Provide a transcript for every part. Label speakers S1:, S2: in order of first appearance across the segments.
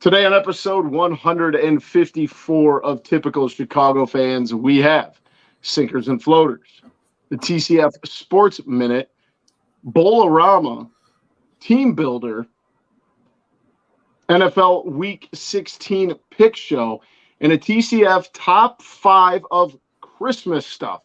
S1: Today on episode 154 of Typical Chicago Fans, we have Sinkers and Floaters, the TCF Sports Minute, Bowl-O-Rama, Team Builder, NFL Week 16 Pick Show, and a TCF Top 5 of Christmas stuff.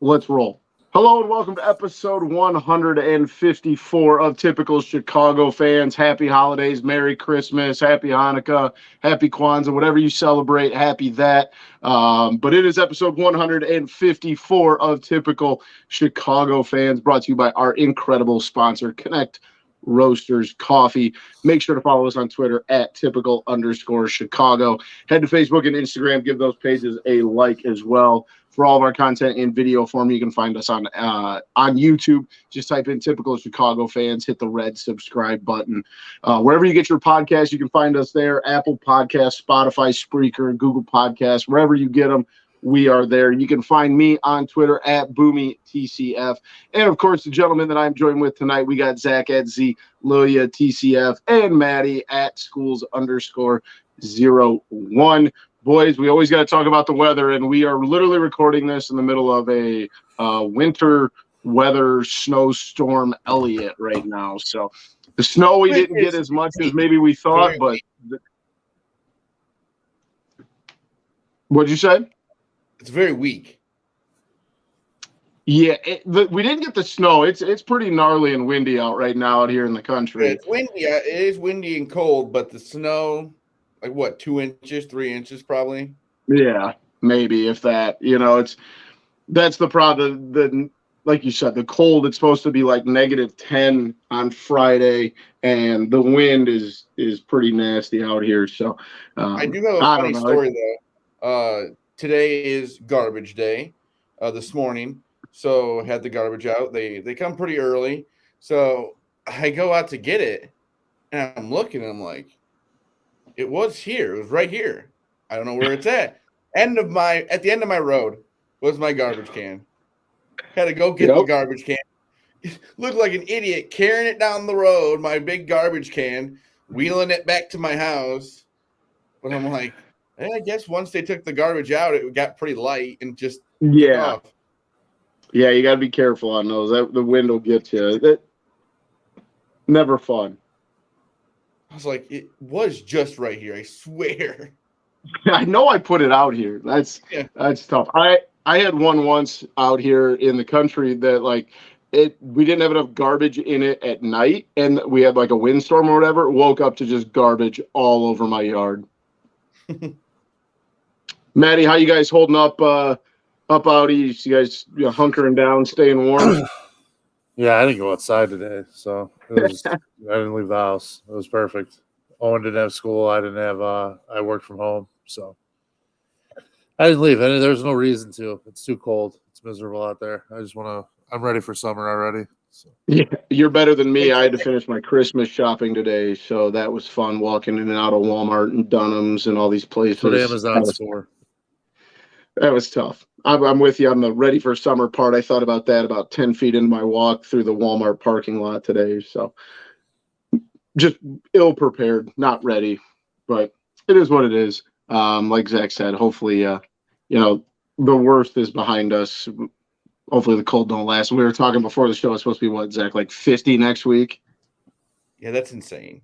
S1: Let's roll. Hello and welcome to episode 154 of Typical Chicago Fans. Happy holidays, Merry Christmas, Happy Hanukkah, Happy Kwanzaa, whatever you celebrate, happy that. But it is episode 154 of Typical Chicago Fans, brought to you by our incredible sponsor, Connect Roasters Coffee. Make sure to follow us on Twitter at typical_Chicago. Head to Facebook and Instagram. Give those pages a like as well. For all of our content in video form, you can find us on YouTube. Just type in Typical Chicago Fans, hit the red subscribe button. Wherever you get your podcasts, you can find us there. Apple Podcasts, Spotify, Spreaker, Google Podcasts, wherever you get them, we are there. You can find me on Twitter at BoomyTCF. And, of course, the gentleman that I'm joined with tonight, we got Zach at Z, Lilia TCF, and Maddie at schools_01. Boys, we always got to talk about the weather, and we are literally recording this in the middle of a winter weather snowstorm Elliott right now. So the snow we didn't get as much as maybe we thought, but what'd you say?
S2: It's very weak.
S1: Yeah, we didn't get the snow. It's pretty gnarly and windy out right now out here in the country.
S2: It's windy. It is windy and cold, but the snow, like what, 2 inches, 3 inches probably?
S1: Yeah, maybe if that. That's the problem. Like you said, the cold, it's supposed to be like -10 on Friday, and the wind is pretty nasty out here. So
S2: I do have a funny story though. Today is garbage day. This morning, so had the garbage out. They come pretty early, so I go out to get it, and I'm looking, and I'm like, it was here. It was right here. I don't know where it's at. At the end of my road was my garbage can. Had to go get the garbage can. Looked like an idiot carrying it down the road, my big garbage can, wheeling it back to my house. But I'm like, I guess once they took the garbage out, it got pretty light and just took off.
S1: Yeah, you got to be careful on those. The wind will get you. Never fun.
S2: I was like, it was just right here. I swear.
S1: I know I put it out here. That's tough. I had one once out here in the country that we didn't have enough garbage in it at night, and we had like a windstorm or whatever. Woke up to just garbage all over my yard. Maddie, how you guys holding up out east? You guys hunkering down, staying warm?
S3: Yeah, I didn't go outside today, so I didn't leave the house. It was perfect. Owen didn't have school. I didn't have. I worked from home, so I didn't leave. There's no reason to. It's too cold. It's miserable out there. I'm ready for summer already. So.
S1: Yeah, you're better than me. I had to finish my Christmas shopping today, so that was fun walking in and out of Walmart and Dunham's and all these places.
S3: What Amazon's for?
S1: That was tough. I'm with you on the ready for summer part. I thought about that about 10 feet into my walk through the Walmart parking lot today. So just ill prepared, not ready, but it is what it is. Like Zach said, hopefully, the worst is behind us. Hopefully the cold don't last. We were talking before the show. It's supposed to be what, Zach, like 50 next week?
S2: Yeah, that's insane.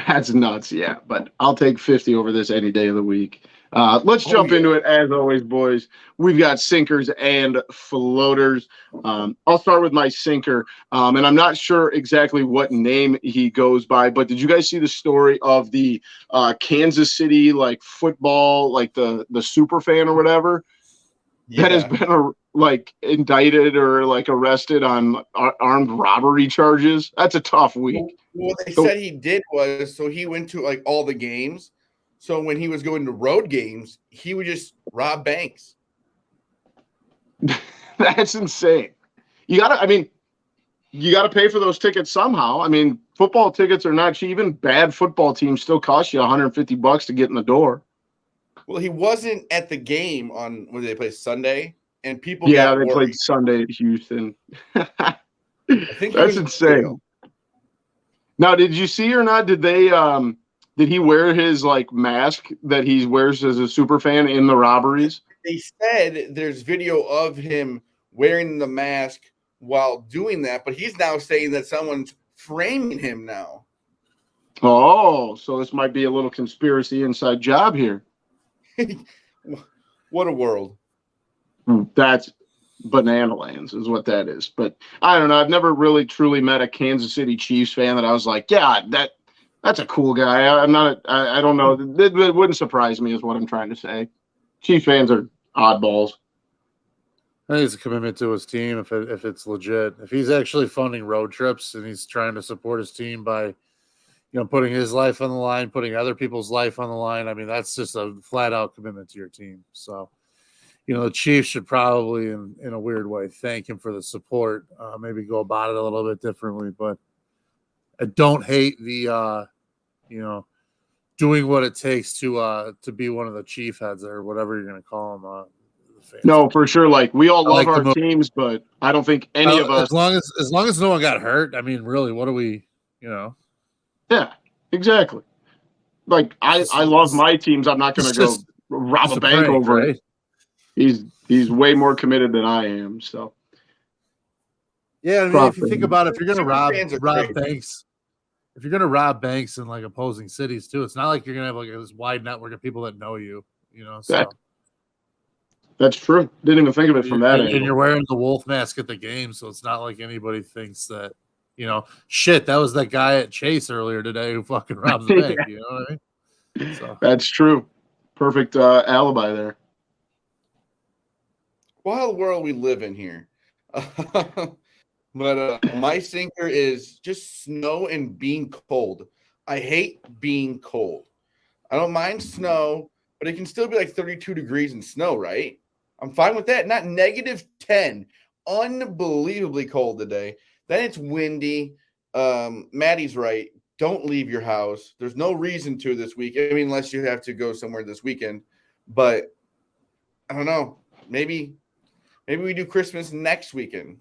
S1: That's nuts. Yeah, but I'll take 50 over this any day of the week. Let's jump into it. As always, boys, we've got sinkers and floaters. I'll start with my sinker, and I'm not sure exactly what name he goes by, but did you guys see the story of the Kansas City football, the super fan or whatever that has been indicted or arrested on armed robbery charges? That's a tough week.
S2: What they said he did was, so he went to all the games. So when he was going to road games, he would just rob banks.
S1: That's insane. You gotta pay for those tickets somehow. I mean, football tickets are not cheap. Even bad football teams still cost you $150 to get in the door.
S2: Well, he wasn't at the game on when they play Sunday, and people.
S1: Yeah, they played Sunday at Houston.
S2: I think
S1: that's insane. Now, did you see or not? Did they Did he wear his like mask that he wears as a super fan in the robberies?
S2: They said there's video of him wearing the mask while doing that, but he's now saying that someone's framing him now.
S1: Oh, so this might be a little conspiracy inside job here.
S2: What a world.
S1: That's banana lands is what that is. But I don't know. I've never really truly met a Kansas City Chiefs fan that I was like, yeah, that's a cool guy. I don't know. It wouldn't surprise me is what I'm trying to say. Chiefs fans are oddballs.
S3: I think it's a commitment to his team if it's legit. If he's actually funding road trips and he's trying to support his team by, putting his life on the line, putting other people's life on the line, I mean, that's just a flat-out commitment to your team. So, the Chiefs should probably, in a weird way, thank him for the support, maybe go about it a little bit differently. But I don't hate the, doing what it takes to be one of the chief heads or whatever you're going to call them.
S1: No, for sure. Like we all love our teams, but I don't think any of us.
S3: As long as no one got hurt, I mean, really, what do we,
S1: Yeah, exactly. Like I love my teams. I'm not going to go rob a bank over it. He's way more committed than I am. So.
S3: Yeah, I mean, if you think about it, if you're going to rob banks, if you're going to rob banks in like opposing cities too, it's not like you're going to have like this wide network of people that know you. So.
S1: That's true. Didn't even think of it from that angle.
S3: And you're wearing the wolf mask at the game, so it's not like anybody thinks that, shit, that was that guy at Chase earlier today who fucking robbed the bank. You know what I mean? So.
S1: That's true. Perfect alibi there.
S2: Wild world we live in here. But my sinker is just snow and being cold. I hate being cold. I don't mind snow, but it can still be like 32 degrees in snow, right? I'm fine with that. Not -10. Unbelievably cold today. Then it's windy. Maddie's right. Don't leave your house. There's no reason to this week. I mean, unless you have to go somewhere this weekend. But I don't know. Maybe we do Christmas next weekend.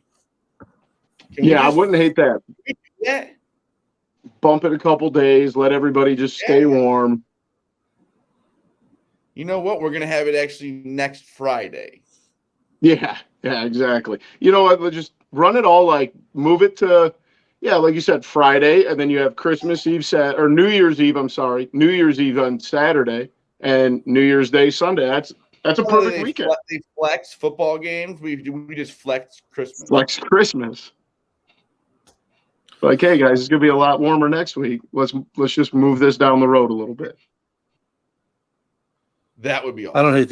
S1: I wouldn't hate that.
S2: Yeah.
S1: Bump it a couple days. Let everybody just stay warm.
S2: You know what? We're going to have it actually next Friday.
S1: Yeah, exactly. You know what? We'll just run it all like move it to, like you said, Friday, and then you have Christmas Eve, or New Year's Eve, New Year's Eve on Saturday, and New Year's Day Sunday. That's a perfect weekend.
S2: They flex football games. We just flex Christmas.
S1: Flex Christmas. Like, hey, guys, it's going to be a lot warmer next week. Let's just move this down the road a little bit.
S2: That would be awesome.
S3: I don't hate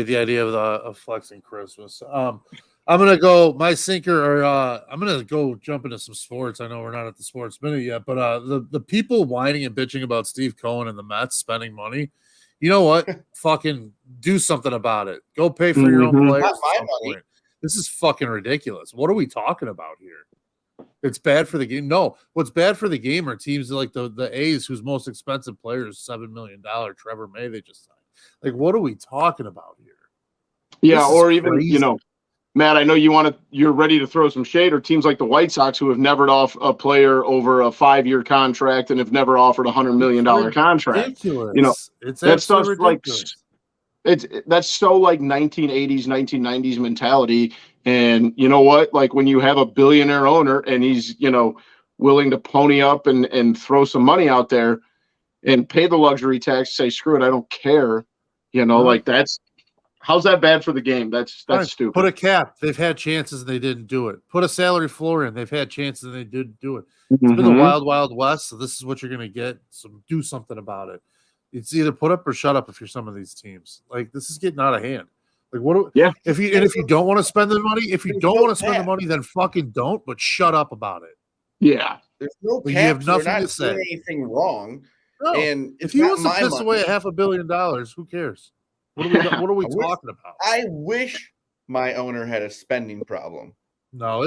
S3: the idea of flexing Christmas. I'm gonna go my sinker, or I'm gonna go jump into some sports. I know we're not at the Sports Minute yet, but the people whining and bitching about Steve Cohen and the Mets spending money, you know what? Fucking do something about it. Go pay for your own players.
S2: Not my money.
S3: This is fucking ridiculous. What are we talking about here? It's bad for the game. No, what's bad for the game are teams like the A's, whose most expensive player is $7 million. Trevor May, they just signed. Like, what are we talking about here?
S1: Yeah, or even crazy. Matt, I know you're ready to throw some shade, or teams like the White Sox who have never off a player over a 5-year contract and have never offered $100 million contract.
S3: Ridiculous. It's
S1: that's such
S3: ridiculous.
S1: That's so like 1980s, 1990s mentality. And you know what? Like when you have a billionaire owner and he's, willing to pony up and throw some money out there and pay the luxury tax, say, screw it, I don't care. Like how's that bad for the game? That's stupid.
S3: Put a cap. They've had chances and they didn't do it. Put a salary floor in. They've had chances and they didn't do it. It's been the wild, wild west. So this is what you're going to get. So do something about it. It's either put up or shut up if you're some of these teams. Like this is getting out of hand. Like if you don't want to spend the money, then fucking don't. But shut up about it.
S1: Yeah,
S2: there's no cap.
S3: You have nothing
S2: not
S3: to say.
S2: Doing anything wrong.
S3: No.
S2: And
S3: if he wants to piss away $500 million, who cares? What are we talking about?
S2: I wish my owner had a spending problem.
S3: No,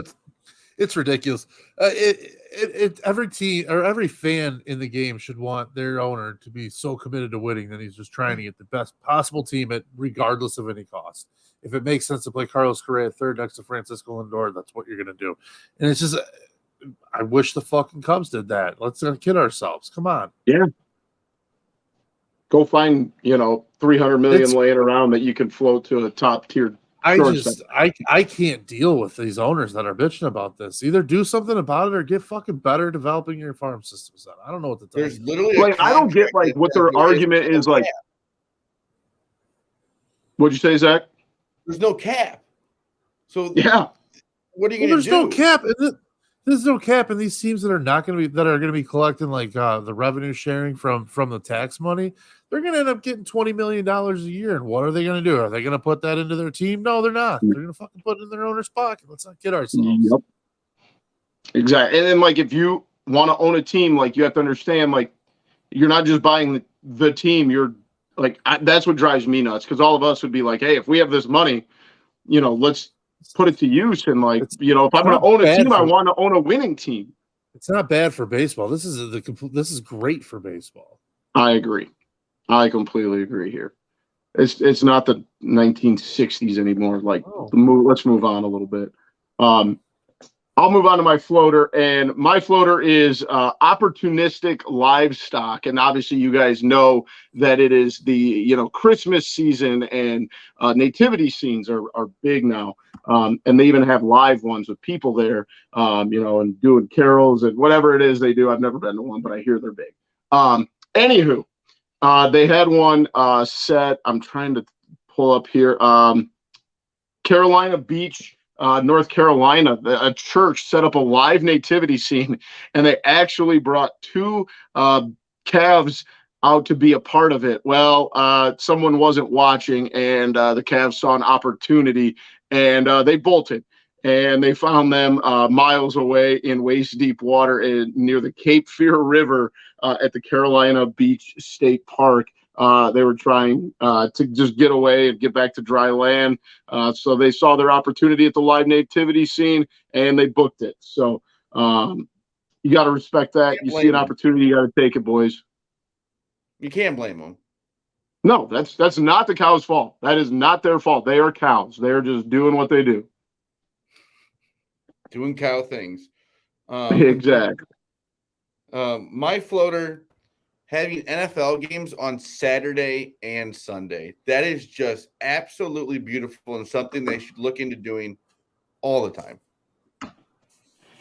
S3: it's ridiculous. Every team or every fan in the game should want their owner to be so committed to winning that he's just trying to get the best possible team at regardless of any cost. If it makes sense to play Carlos Correa third next to Francisco Lindor, that's what you're going to do. And it's just, I wish the fucking Cubs did that. Let's not kid ourselves. Come on.
S1: Yeah. Go find, $300 million laying around that you can float to a top tier.
S3: I can't deal with these owners that are bitching about this. Either do something about it or get fucking better developing your farm systems. I don't know what to tell
S2: There's
S3: you.
S2: literally
S1: I don't get what their argument is like. What'd you say, Zach?
S2: There's no cap. So
S1: yeah,
S2: what are you going to do?
S3: There's no cap. There's no cap in these teams that are going to be collecting the revenue sharing from the tax money. They're going to end up getting $20 million a year. And what are they going to do? Are they going to put that into their team? No, they're not. They're going to fucking put it in their owner's pocket. Let's not kid ourselves.
S1: Yep. Exactly. And then if you want to own a team, you have to understand, you're not just buying the team. You're that's what drives me nuts. Cause all of us would be like, hey, if we have this money, let's put it to use. And if I'm going to own a team, I want to own a winning team.
S3: It's not bad for baseball. This is great for baseball.
S1: I agree. I completely agree here. It's not the 1960s anymore. Let's move on a little bit. I'll move on to my floater, and my floater is opportunistic livestock. And obviously, you guys know that it is the Christmas season, and nativity scenes are big now. And they even have live ones with people there, and doing carols and whatever it is they do. I've never been to one, but I hear they're big. Anywho, they had one set. I'm trying to pull up here. Carolina Beach, North Carolina. A church set up a live nativity scene, and they actually brought two calves out to be a part of it. Well, someone wasn't watching, and the calves saw an opportunity, and they bolted. And they found them miles away in waist-deep water near the Cape Fear River at the Carolina Beach State Park. They were trying to just get away and get back to dry land. So they saw their opportunity at the live nativity scene, and they booked it. So you got to respect that. You see an opportunity, you got to take it, boys.
S2: You can't blame them.
S1: No, that's not the cow's fault. That is not their fault. They are cows. They are just doing what they do.
S2: Doing cow things.
S1: Exactly.
S2: My floater, having NFL games on Saturday and Sunday. That is just absolutely beautiful and something they should look into doing all the time.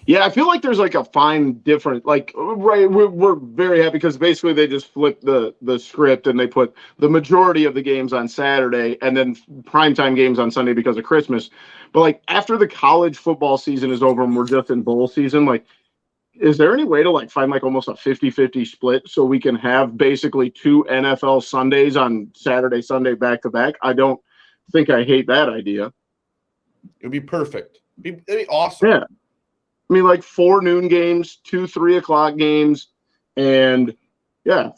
S1: Yeah, I feel like there's a fine difference. We're very happy because basically they just flipped the script and they put the majority of the games on Saturday and then primetime games on Sunday because of Christmas. But after the college football season is over and we're just in bowl season, is there any way to find almost a 50-50 split so we can have basically two NFL Sundays on Saturday, Sunday back to back? I don't think I hate that idea.
S2: It would be perfect. It'd be awesome.
S1: Yeah. I mean, 4 noon games, 2 3 o'clock games, and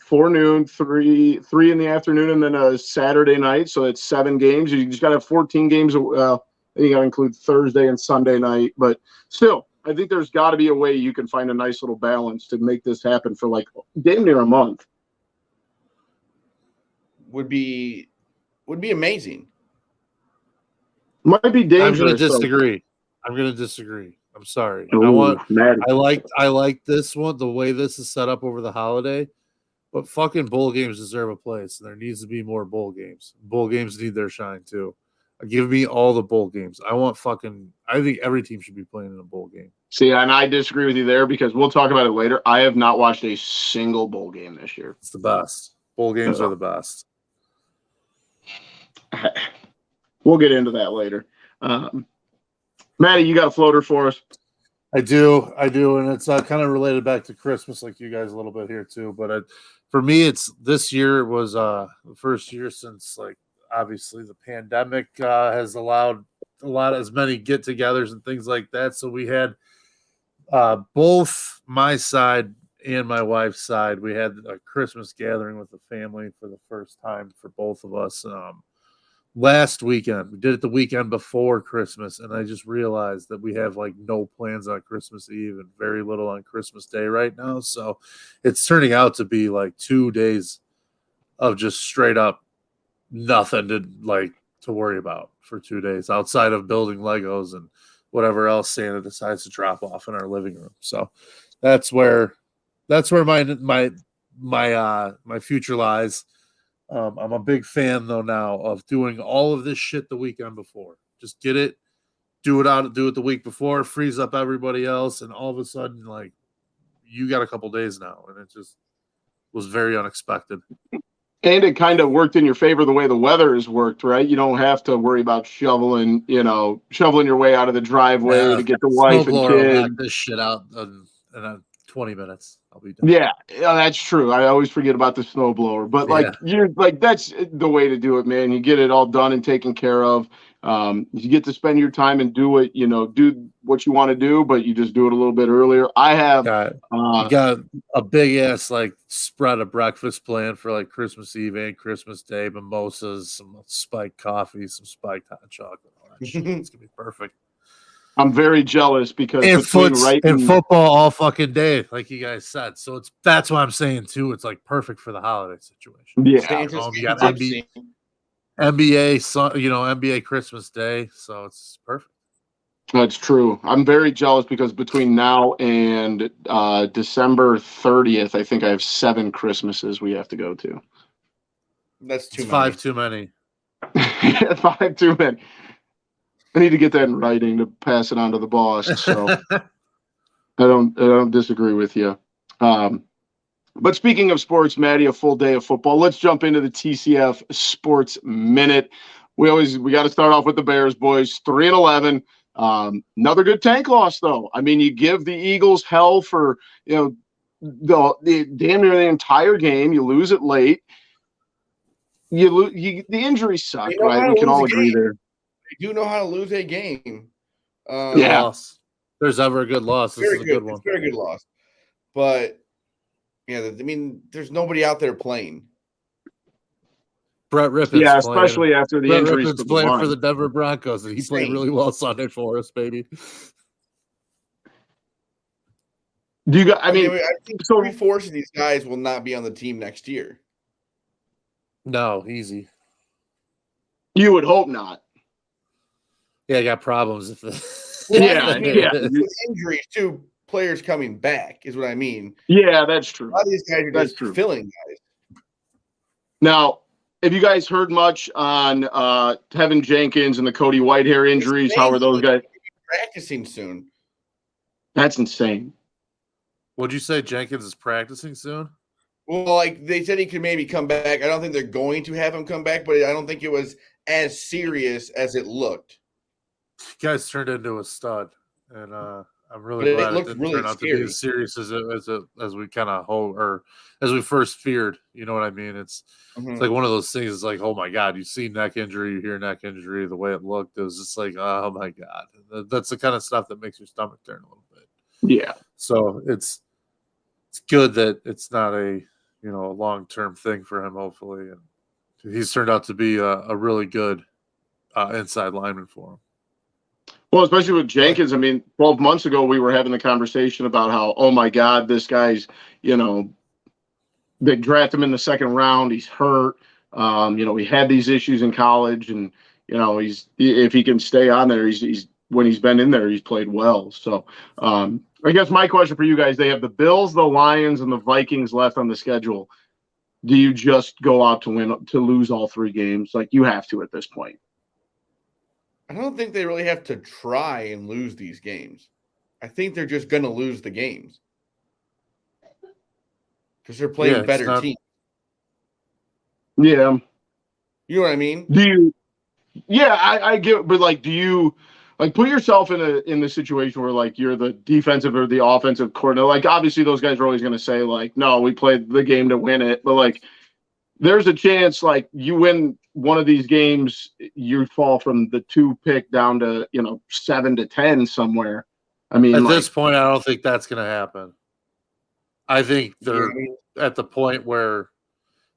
S1: 4 noon, 3 in the afternoon, and then a Saturday night. So it's 7 games. You just got to have 14 games. Well, then you got to include Thursday and Sunday night. But still, I think there's got to be a way you can find a nice little balance to make this happen for damn near a month.
S2: Would be amazing.
S1: Might be dangerous.
S3: I'm going to disagree. I'm sorry.
S1: Ooh,
S3: I like this one, the way this is set up over the holiday, but fucking bowl games deserve a place. And there needs to be more bowl games. Bowl games need their shine too. Give me all the bowl games. I think every team should be playing in a bowl game.
S1: See, and I disagree with you there because we'll talk about it later. I have not watched a single bowl game this year.
S3: It's the best. Bowl games are the best.
S1: We'll get into that later. Maddie, you got a floater for us?
S3: I do, and it's kind of related back to Christmas, like you guys a little bit here too. But for me, this year was the first year since obviously the pandemic has allowed as many get-togethers and things like that. So we had both my side and my wife's side. We had a Christmas gathering with the family for the first time for both of us. Last weekend, we did it the weekend before Christmas, and I just realized that we have no plans on Christmas Eve and very little on Christmas Day right now. So it's turning out to be 2 days of just straight up nothing to worry about for 2 days outside of building Legos and whatever else Santa decides to drop off in our living room. So that's where my future lies. I'm a big fan though now of doing all of this shit the weekend before. Just get it, do it the week before, freeze up everybody else, and all of a sudden, like, you got a couple days now, and it just was very unexpected.
S1: And it kind of worked in your favor the way the weather has worked, right? You don't have to worry about shoveling your way out of the driveway to get the wife and
S3: Snowblower will
S1: kids.
S3: knock this shit out in 20 minutes. I'll be done.
S1: Yeah, that's true. I always forget about the snowblower, but that's the way to do it, man. You get it all done and taken care of. You get to spend your time and do what you want to do, but you just do it a little bit earlier. I have
S3: you got a big ass spread of breakfast planned for Christmas Eve and Christmas Day, mimosas, some spiked coffee, some spiked hot chocolate. All that shit. It's gonna be perfect.
S1: I'm very jealous because
S3: and football all fucking day, like you guys said. So that's why I'm saying too. It's perfect for the holiday situation.
S1: Yeah,
S3: you got NBA, NBA Christmas Day, so it's perfect.
S1: That's true. I'm very jealous because between now and December 30th, I think I have 7 Christmases we have to go to.
S2: That's too many.
S3: 5 too many.
S1: 5 too many. I need to get that in writing to pass it on to the boss. So I don't disagree with you. But speaking of sports, Maddie, a full day of football. Let's jump into the TCF Sports Minute. We got to start off with the Bears, boys. 3-11. Another good tank loss, though. I mean, you give the Eagles hell for the damn near the entire game. You lose it late. The injuries suck, right? We can all agree there.
S2: They do know how to lose a game.
S3: Loss. There's ever a good loss. This is a good one.
S2: It's a very good loss. But there's nobody out there playing.
S3: Brett Rippon's
S1: especially after the injuries.
S3: Rippon's playing for the Denver Broncos, and he played really well Sunday for us, baby.
S1: Do you got? I
S2: think 3/4 of these guys will not be on the team next year.
S3: No, easy.
S1: You would hope not.
S3: Yeah, I got problems.
S2: Injuries too. Players coming back is what I mean.
S1: Yeah, that's true.
S2: A lot of these guys are just filling guys.
S1: Now, have you guys heard much on Tevin Jenkins and the Cody Whitehair injuries? How are those guys
S2: practicing soon?
S1: That's insane.
S3: Would you say Jenkins is practicing soon?
S2: Well, they said he could maybe come back. I don't think they're going to have him come back, but I don't think it was as serious as it looked.
S3: You guys turned into a stud, and I'm really glad it didn't turn out to be as serious as we kind of hope, or as we first feared. You know what I mean? It's like one of those things. It's like, oh my God, you see neck injury, you hear neck injury. The way it looked, it was just like, oh my God. That's the kind of stuff that makes your stomach turn a little bit.
S1: Yeah.
S3: So it's good that it's not a long-term thing for him. Hopefully, and he's turned out to be a really good inside lineman for him.
S1: Well, especially with Jenkins. 12 months ago, we were having the conversation about how, oh my God, this guy's, they draft him in the second round. He's hurt. He had these issues in college, and if he can stay on there, he's when he's been in there, he's played well. So I guess my question for you guys: they have the Bills, the Lions, and the Vikings left on the schedule. Do you just go out to lose all 3 games? You have to at this point.
S2: I don't think they really have to try and lose these games. I think they're just going to lose the games because they're playing better teams.
S1: Yeah.
S2: You know what I mean?
S1: I get, but do you put yourself in the situation where you're the defensive or the offensive coordinator? Obviously those guys are always going to say no, we played the game to win it, but there's a chance you win one of these games, you fall from the 2 pick down to 7 to 10 somewhere. At
S3: this point, I don't think that's going to happen. I think they're at the point where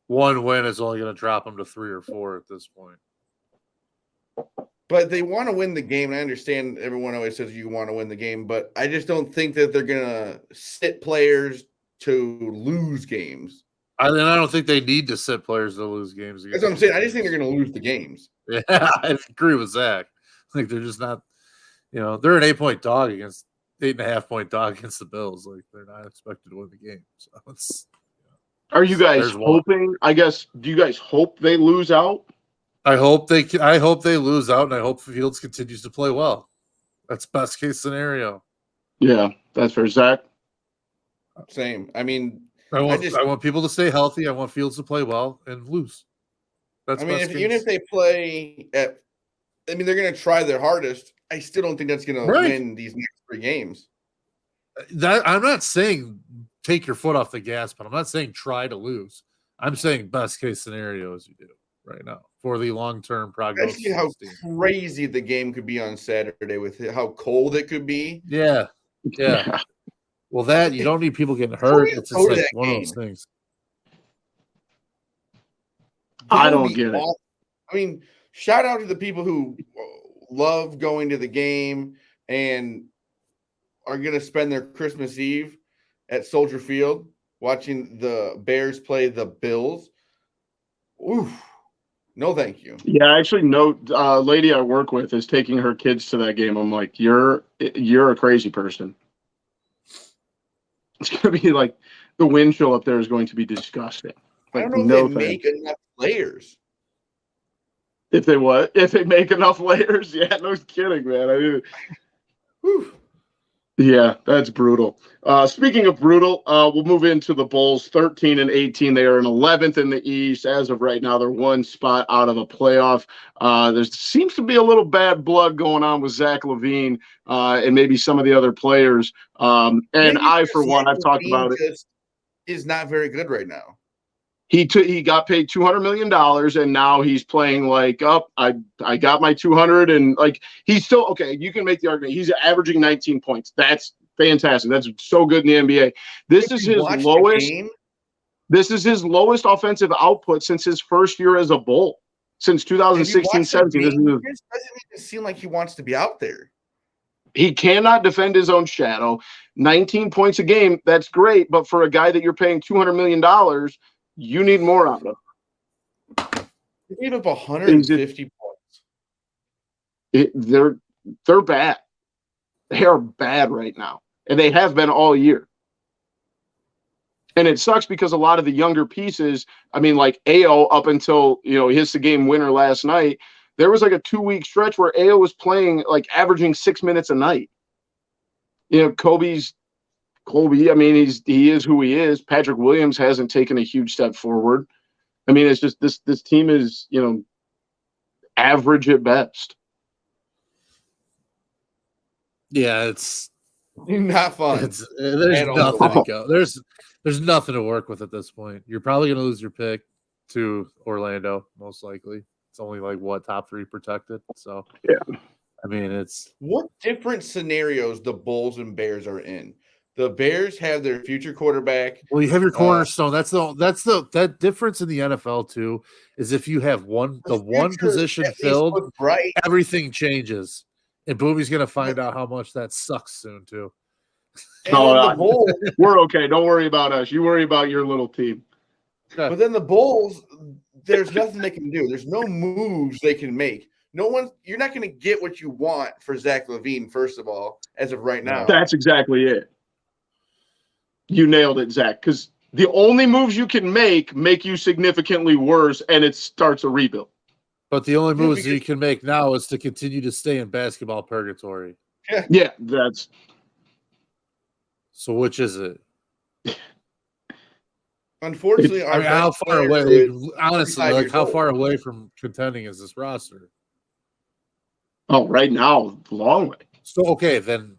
S3: 1 win is only going to drop them to 3 or 4 at this point.
S2: But they want to win the game. And I understand everyone always says you want to win the game, but I just don't think that they're going to sit players to lose games.
S3: I don't think they need to sit players to lose games.
S2: That's what I'm saying. I just think they're going to lose the games.
S3: Yeah, I agree with Zach. They're just not, they're an 8-point dog against 8.5-point dog against the Bills. They're not expected to win the game. So
S1: Are you guys
S3: There's one.
S1: hoping? I guess. Do you guys hope they lose out?
S3: I hope they lose out, and I hope Fields continues to play well. That's best case scenario.
S1: Yeah, that's for Zach.
S2: Same. I mean,
S3: I want people to stay healthy. I want Fields to play well and lose. That's
S2: even if they play at, they're going to try their hardest. I still don't think that's going to win these next 3 games.
S3: That I'm not saying take your foot off the gas, but I'm not saying try to lose. I'm saying best case scenario as you do right now for the long-term prognosis.
S2: Especially how crazy the game could be on Saturday with how cold it could be.
S3: Yeah. Well, that you don't need people getting hurt. It's just like one of those things.
S1: I don't get it.
S2: I mean, shout out to the people who love going to the game and are going to spend their Christmas Eve at Soldier Field watching the Bears play the Bills. Oof. No, thank you.
S1: Yeah, actually, no. Lady I work with is taking her kids to that game. I'm like, you're a crazy person. It's going to be like the wind chill up there is going to be disgusting. Like,
S2: I don't know if they make enough layers.
S1: If they what? If they make enough layers? Yeah, no kidding, man. I mean, whew. Yeah, that's brutal. Speaking of brutal, we'll move into the Bulls. 13 and 18. They are in 11th in the East. As of right now, they're 1 spot out of a playoff. There seems to be a little bad blood going on with Zach LaVine and maybe some of the other players. And I, for one, I've talked about it.
S2: Is not very good right now.
S1: He got paid $200 million, and now he's playing like, I got my 200, and like he's still okay. You can make the argument he's averaging 19 points. That's fantastic. That's so good in the NBA. This is his lowest. This is his lowest offensive output since his first year as a Bull, since 2016-17.
S2: It doesn't even seem like he wants to be out there.
S1: He cannot defend his own shadow. 19 points a game, that's great, but for a guy that you're paying $200 million. You need more out of him.
S2: He gave up 150 points.
S1: They're bad. They are bad right now, and they have been all year. And it sucks because a lot of the younger pieces, I mean, like Ao up until he hits the game winner last night, there was like a 2-week stretch where Ao was playing like averaging 6 minutes a night. Colby, I mean, he is who he is. Patrick Williams hasn't taken a huge step forward. I mean, it's just this team is, average at best.
S3: Yeah, it's
S2: not fun.
S3: There's nothing to go. There's nothing to work with at this point. You're probably going to lose your pick to Orlando, most likely. It's only like top 3 protected. So
S1: yeah,
S3: I mean, it's
S2: what different scenarios the Bulls and Bears are in. The Bears have their future quarterback.
S3: Well, you have your cornerstone. That difference in the NFL too is if you have one position filled,
S2: right,
S3: everything changes. And Boomy's gonna find out how much that sucks soon too.
S1: No, we're okay. Don't worry about us. You worry about your little team.
S2: Yeah. But then the Bulls, there's nothing they can do. There's no moves they can make. You're not going to get what you want for Zach LaVine, first of all, as of right now.
S1: That's exactly it. You nailed it, Zach, because the only moves you can make you significantly worse, and it starts a rebuild.
S3: But the only moves you can make now is to continue to stay in basketball purgatory.
S1: Yeah, that's.
S3: So which is it?
S2: Unfortunately,
S3: I mean, how far away? Honestly, like how far away from contending is this roster?
S1: Oh, right now, long way.
S3: So okay, then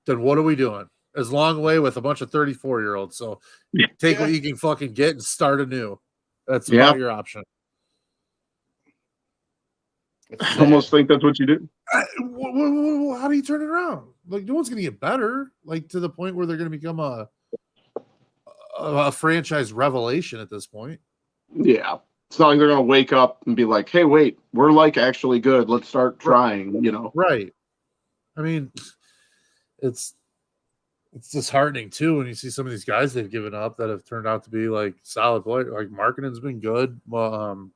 S3: what are we doing? As long way with a bunch of 34-year-olds. So take what you can fucking get and start anew. That's about your option.
S1: I almost think that's what you do.
S3: How do you turn it around? Like, no one's going to get better, like to the point where they're going to become a franchise revelation at this point.
S1: Yeah. It's not like they're going to wake up and be like, hey, wait, we're like actually good. Let's start trying,
S3: Right. I mean, it's disheartening too when you see some of these guys they've given up that have turned out to be like solid players. Like Markkanen's been good. Wendell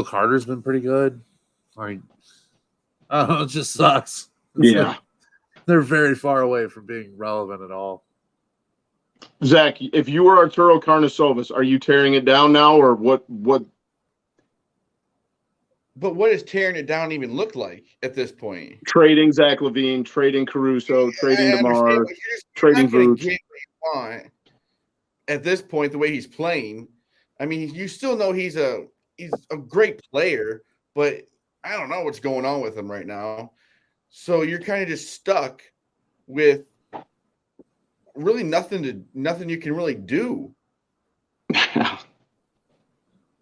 S3: Carter's been pretty good. Like, I don't know, it just sucks. It's like they're very far away from being relevant at all.
S1: Zach, if you were Arturo Carniceovas, are you tearing it down now, or what?
S2: But what does tearing it down even look like at this point?
S1: Trading Zach LaVine, trading Caruso, trading DeMar, trading Vooch.
S2: Get what you want at this point, the way he's playing. I mean, you still know he's a great player, but I don't know what's going on with him right now. So you're kind of just stuck with really nothing you can really do.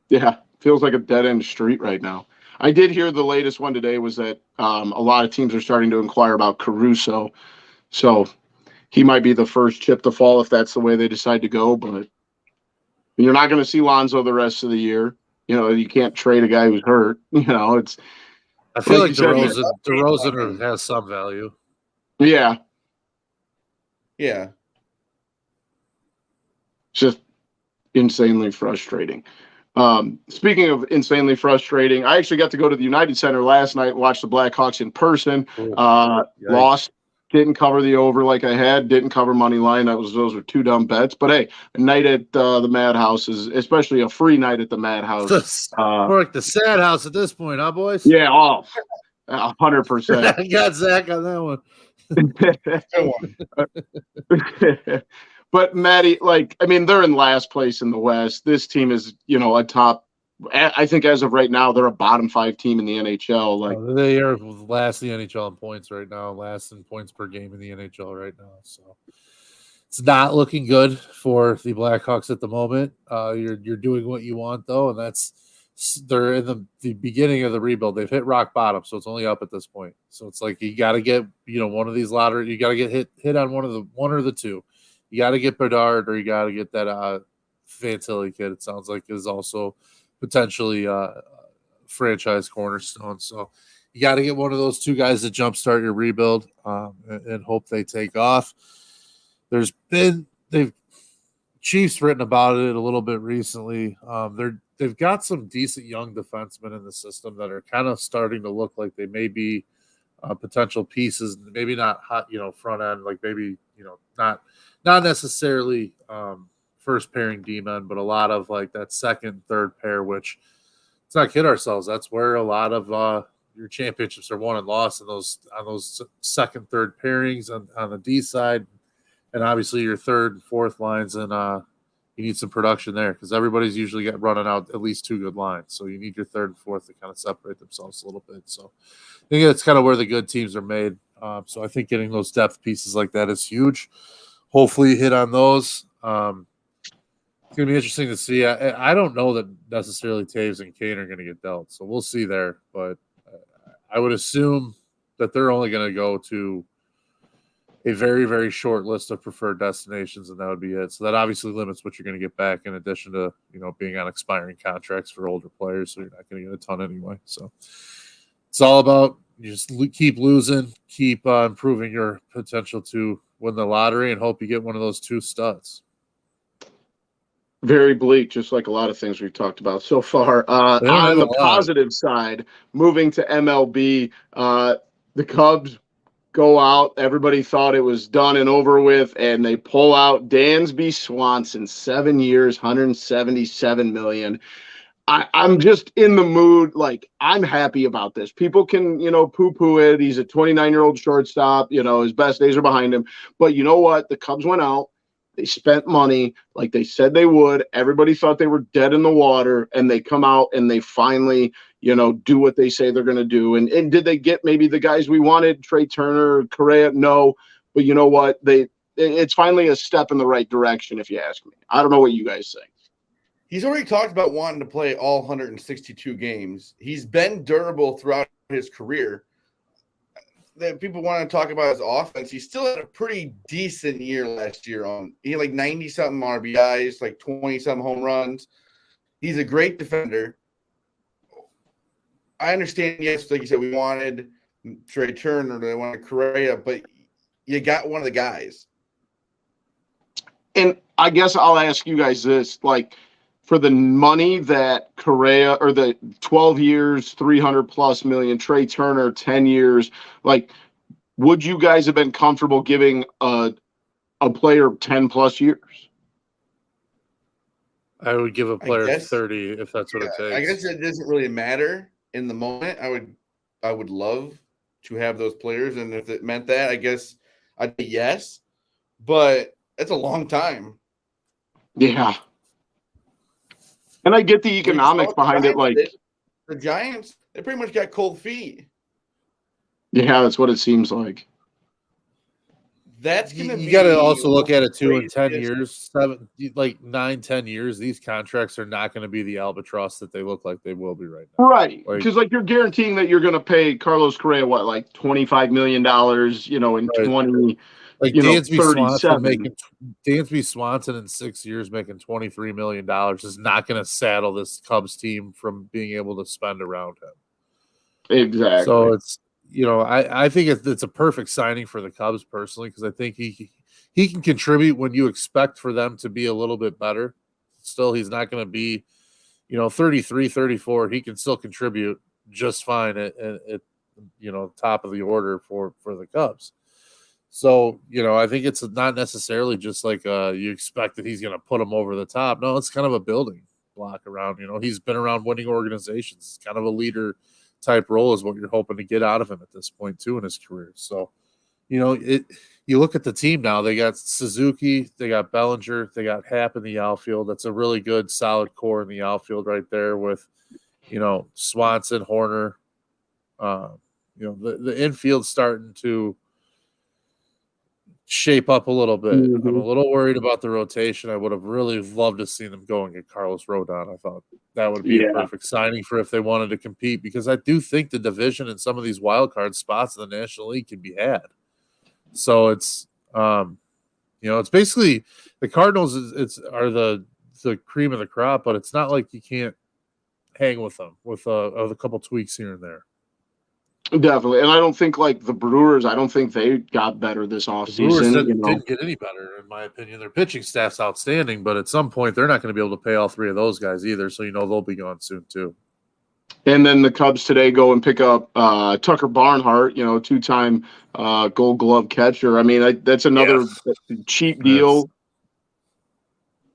S1: Yeah, feels like a dead end street right now. I did hear the latest one today was that a lot of teams are starting to inquire about Caruso, so he might be the first chip to fall if that's the way they decide to go. But you're not going to see Lonzo the rest of the year. You know, you can't trade a guy who's hurt. You know, it's.
S3: I feel like DeRozan has some value.
S1: Yeah.
S2: Yeah.
S1: It's just insanely frustrating. Speaking of insanely frustrating, I actually got to go to the United Center last night and watch the Blackhawks in person. Lost, didn't cover the over like I had, didn't cover money line. Those were two dumb bets. But hey, a night at the Madhouse is especially a free night at the Madhouse.
S3: More like the sad house at this point, huh, boys?
S1: Yeah, 100%.
S3: I got Zach on that
S1: one. But Maddie, they're in last place in the West. This team is, a top. I think as of right now, they're a bottom 5 team in the NHL.
S3: They are last in the NHL in points right now, last in points per game in the NHL right now. So it's not looking good for the Blackhawks at the moment. You're doing what you want though, and they're in the beginning of the rebuild. They've hit rock bottom, so it's only up at this point. So it's like you got to get one of these lottery. You got to get hit on one or the two. You got to get Bedard, or you got to get that Fantilli kid. It sounds like is also potentially franchise cornerstone. So you got to get one of those two guys to jumpstart your rebuild and hope they take off. Chiefs written about it a little bit recently. They've got some decent young defensemen in the system that are kind of starting to look like they may be potential pieces. Maybe not hot, front end, like maybe not necessarily first pairing D-men, but a lot of like that second, third pair, which let's not kid ourselves. That's where a lot of your championships are won and lost on those second, third pairings on the D side. And obviously your third and fourth lines, and you need some production there because everybody's usually running out at least 2 good lines. So you need your third and fourth to kind of separate themselves a little bit. So I think that's kind of where the good teams are made. So I think getting those depth pieces like that is huge. Hopefully you hit on those. It's going to be interesting to see. I don't know that necessarily Taves and Kane are going to get dealt. So we'll see there. But I would assume that they're only going to go to a very, very short list of preferred destinations, and that would be it. So that obviously limits what you're going to get back in addition to, being on expiring contracts for older players. So you're not going to get a ton anyway. So it's all about you just keep losing, keep improving your potential to win the lottery, and hope you get one of those 2 studs.
S1: Very bleak, just like a lot of things we've talked about so far. On the positive side, moving to MLB, the Cubs go out. Everybody thought it was done and over with, and they pull out Dansby Swanson, 7 years, $177 million. I'm just in the mood. I'm happy about this. People can, poo-poo it. He's a 29-year-old shortstop. His best days are behind him. But you know what? The Cubs went out. They spent money like they said they would. Everybody thought they were dead in the water, and they come out and they finally, do what they say they're going to do. And did they get maybe the guys we wanted, Trey Turner, Correa? No. But you know what? It's finally a step in the right direction, if you ask me. I don't know what you guys think.
S2: He's already talked about wanting to play all 162 games. He's been durable throughout his career. That people want to talk about his offense. He still had a pretty decent year last year. He had 90-something RBIs, 20-something home runs. He's a great defender. I understand, yes, like you said, we wanted Trey Turner, they wanted Correa, but you got one of the guys.
S1: And I guess I'll ask you guys this, for the money that Correa, or the 12 years, 300+ million, Trey Turner, 10 years, would you guys have been comfortable giving a a player 10 plus years.
S3: I would give a player 30 if that's what it takes.
S2: I guess it doesn't really matter in the moment. I would love to have those players, and if it meant that, I guess I'd say yes. But it's a long time.
S1: Yeah. And I get the economics behind it. Like
S2: the Giants, they pretty much got cold feet.
S1: Yeah, that's what it seems like.
S2: That's gonna
S3: you got to also look at it too. In 10 years, 9-10 years, these contracts are not going to be the albatross that they look like they will be right now.
S1: Right, because you're guaranteeing that you're going to pay Carlos Correa what, like $25 million, in 20.
S3: Like Dansby Swanson in 6 years making $23 million is not going to saddle this Cubs team from being able to spend around him.
S1: Exactly.
S3: So it's. I think it's a perfect signing for the Cubs personally, because I think he can contribute when you expect for them to be a little bit better. Still, he's not going to be, 33, 34. He can still contribute just fine at top of the order for the Cubs. So, I think it's not necessarily just like you expect that he's going to put him over the top. No, it's kind of a building block around. He's been around winning organizations. It's kind of a leader type role is what you're hoping to get out of him at this point too in his career. So, you look at the team now, they got Suzuki, they got Bellinger, they got Happ in the outfield. That's a really good solid core in the outfield right there with, Swanson, Horner, the infield starting to shape up a little bit.
S1: Mm-hmm.
S3: I'm a little worried about the rotation. I would have really loved to see them go and get Carlos Rodon. I thought that would be a perfect signing for if they wanted to compete, because I do think the division and some of these wild card spots in the National League can be had. So it's it's basically the Cardinals are the cream of the crop, but it's not like you can't hang with them with a couple tweaks here and there.
S1: Definitely. And I don't think the Brewers, I don't think they got better this offseason.
S3: Brewers didn't get any better, in my opinion. Their pitching staff's outstanding, but at some point they're not going to be able to pay all three of those guys either. So, they'll be gone soon too.
S1: And then the Cubs today go and pick up Tucker Barnhart, two-time Gold Glove catcher. I mean, that's another cheap deal.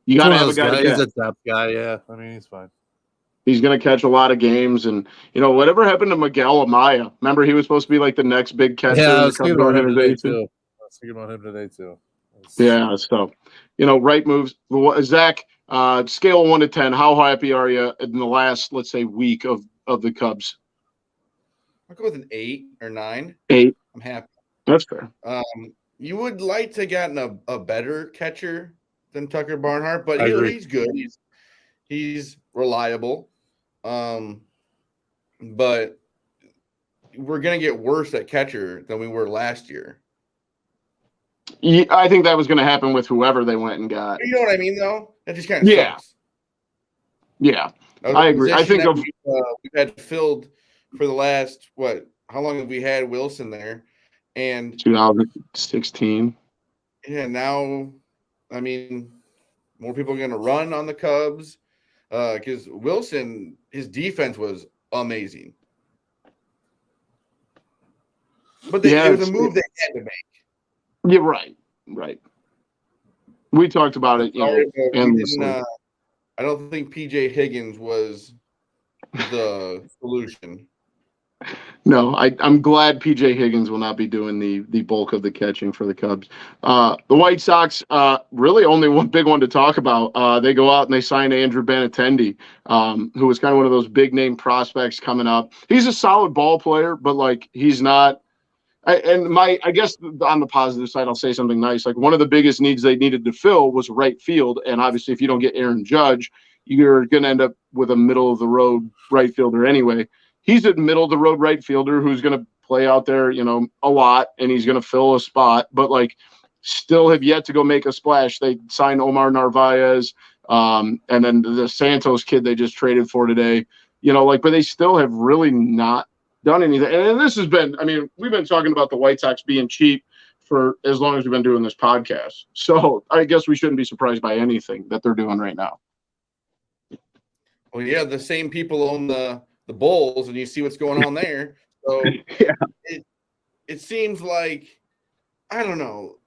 S1: You got to have a guy.
S3: He's a depth guy, yeah. I mean, he's fine.
S1: He's going to catch a lot of games. And, whatever happened to Miguel Amaya? Remember, he was supposed to be like the next big catcher in the Cubs organization.
S3: I was thinking about him today, too.
S1: Yeah, so, right moves. Zach, scale of 1 to 10, how happy are you in the last, let's say, week of the Cubs?
S2: I'll go with an 8 or 9.
S1: 8.
S2: I'm happy.
S1: That's fair.
S2: You would like to get a better catcher than Tucker Barnhart, but he's good. He's reliable. But we're going to get worse at catcher than we were last year.
S1: Yeah, I think that was going to happen with whoever they went and got.
S2: You know what I mean, though? That just kind of sucks.
S1: Yeah, I agree. I think
S2: we've had filled for the last, how long have we had Wilson there? And
S1: 2016.
S2: Yeah, now, I mean, more people are going to run on the Cubs because Wilson, his defense was amazing. But it was a move they had to make.
S1: Yeah, right. We talked about it,
S2: I don't think PJ Higgins was the solution.
S1: No, I'm glad PJ Higgins will not be doing the bulk of the catching for the Cubs. The White Sox, really only one big one to talk about. They go out and they sign Andrew Benintendi, who was kind of one of those big name prospects coming up. He's a solid ball player, but he's not. I guess on the positive side, I'll say something nice. One of the biggest needs they needed to fill was right field, and obviously, if you don't get Aaron Judge, you're going to end up with a middle of the road right fielder anyway. He's a middle of the road right fielder who's going to play out there, a lot, and he's going to fill a spot, but still have yet to go make a splash. They signed Omar Narvaez, and then the Santos kid they just traded for today, but they still have really not done anything. And this has been, we've been talking about the White Sox being cheap for as long as we've been doing this podcast. So I guess we shouldn't be surprised by anything that they're doing right now.
S2: Well, yeah, the same people own the Bulls, and you see what's going on there. So
S1: yeah.
S2: It seems like, I don't know.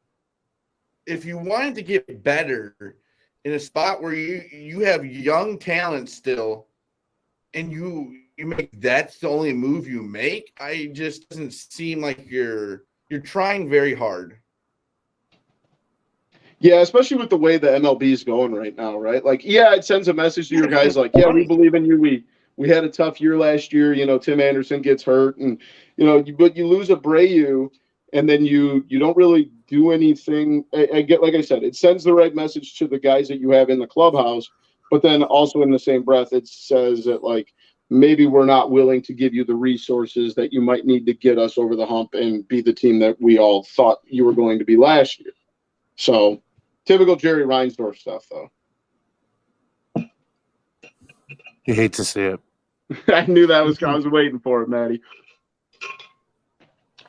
S2: if you wanted to get better in a spot where you have young talent still, and you make that's the only move you make, I just doesn't seem like you're trying very hard.
S1: Yeah, especially with the way the MLB is going right now, right? Like, yeah, it sends a message to your guys like, yeah, we believe in you. We had a tough year last year. You know, Tim Anderson gets hurt, and but you lose Abreu, and then you don't really do anything. I get, like I said, it sends the right message to the guys that you have in the clubhouse, but then also in the same breath, it says that like maybe we're not willing to give you the resources that you might need to get us over the hump and be the team that we all thought you were going to be last year. So. Typical Jerry Reinsdorf stuff, though.
S3: You hate to see it.
S1: I knew that was. I was waiting for it, Matty.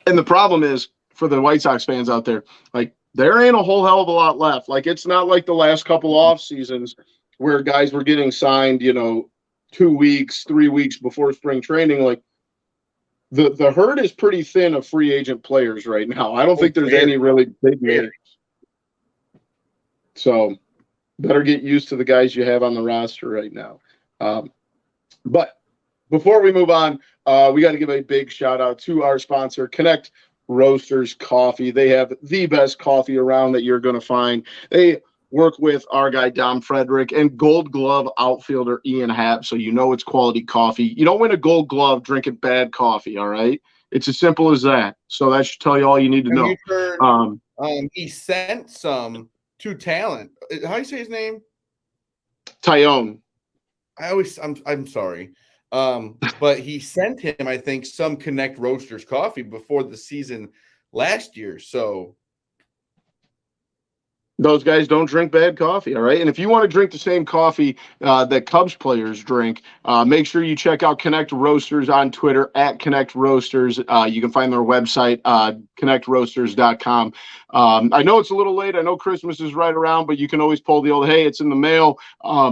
S1: And the problem is for the White Sox fans out there, like there ain't a whole hell of a lot left. Like it's not like the last couple off seasons where guys were getting signed, 2 weeks, 3 weeks before spring training. Like the herd is pretty thin of free agent players right now. I don't think there's any really big names. So better get used to the guys you have on the roster right now. But before we move on, we got to give a big shout out to our sponsor, Connect Roasters Coffee. They have the best coffee around that you're going to find. They work with our guy, Dom Frederick, and Gold Glove outfielder Ian Happ, so you know it's quality coffee. You don't win a Gold Glove drinking bad coffee, all right? It's as simple as that. So that should tell you all you need to know.
S2: Heard, he sent some to talent. How do you say his name?
S1: Tyone.
S2: I'm sorry. But he sent him, I think, some Connect Roasters coffee before the season last year. So
S1: those guys don't drink bad coffee, all right? And if you want to drink the same coffee that Cubs players drink, make sure you check out Connect Roasters on Twitter at Connect Roasters. You can find their website, connectroasters.com. I know it's a little late. I know Christmas is right around, but you can always pull the old, hey, it's in the mail.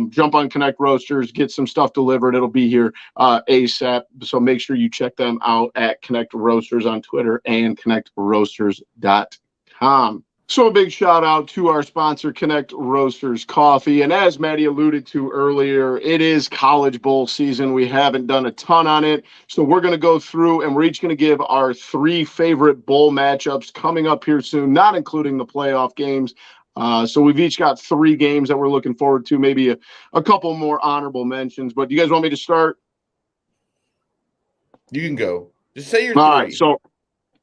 S1: Jump on Connect Roasters, get some stuff delivered. It'll be here ASAP. So make sure you check them out at Connect Roasters on Twitter and connectroasters.com. So a big shout out to our sponsor, Connect Roasters Coffee. And as Maddie alluded to earlier, it is College Bowl season. We haven't done a ton on it. So we're going to go through and we're each going to give our 3 favorite bowl matchups coming up here soon, not including the playoff games. So we've each got 3 games that we're looking forward to, maybe a couple more honorable mentions. But do you guys want me to start?
S2: You can go. Just say your 3.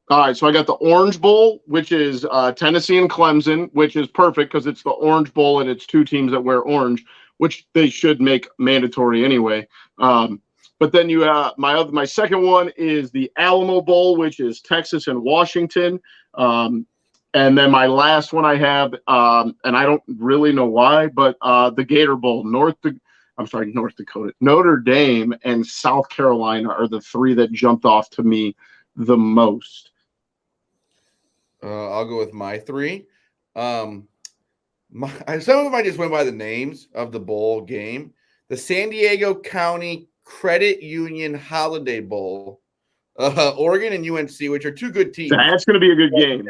S1: All right, so I got the Orange Bowl, which is Tennessee and Clemson, which is perfect because it's the Orange Bowl and it's 2 teams that wear orange, which they should make mandatory anyway. But then you have my second one is the Alamo Bowl, which is Texas and Washington. And then my last one I have, and I don't really know why, but the Gator Bowl, North Dakota, Notre Dame, and South Carolina are the 3 that jumped off to me the most.
S2: I'll go with my 3. Some of them I just went by the names of the bowl game. The San Diego County Credit Union Holiday Bowl, Oregon and UNC, which are 2 good teams.
S1: That's going to be a good game.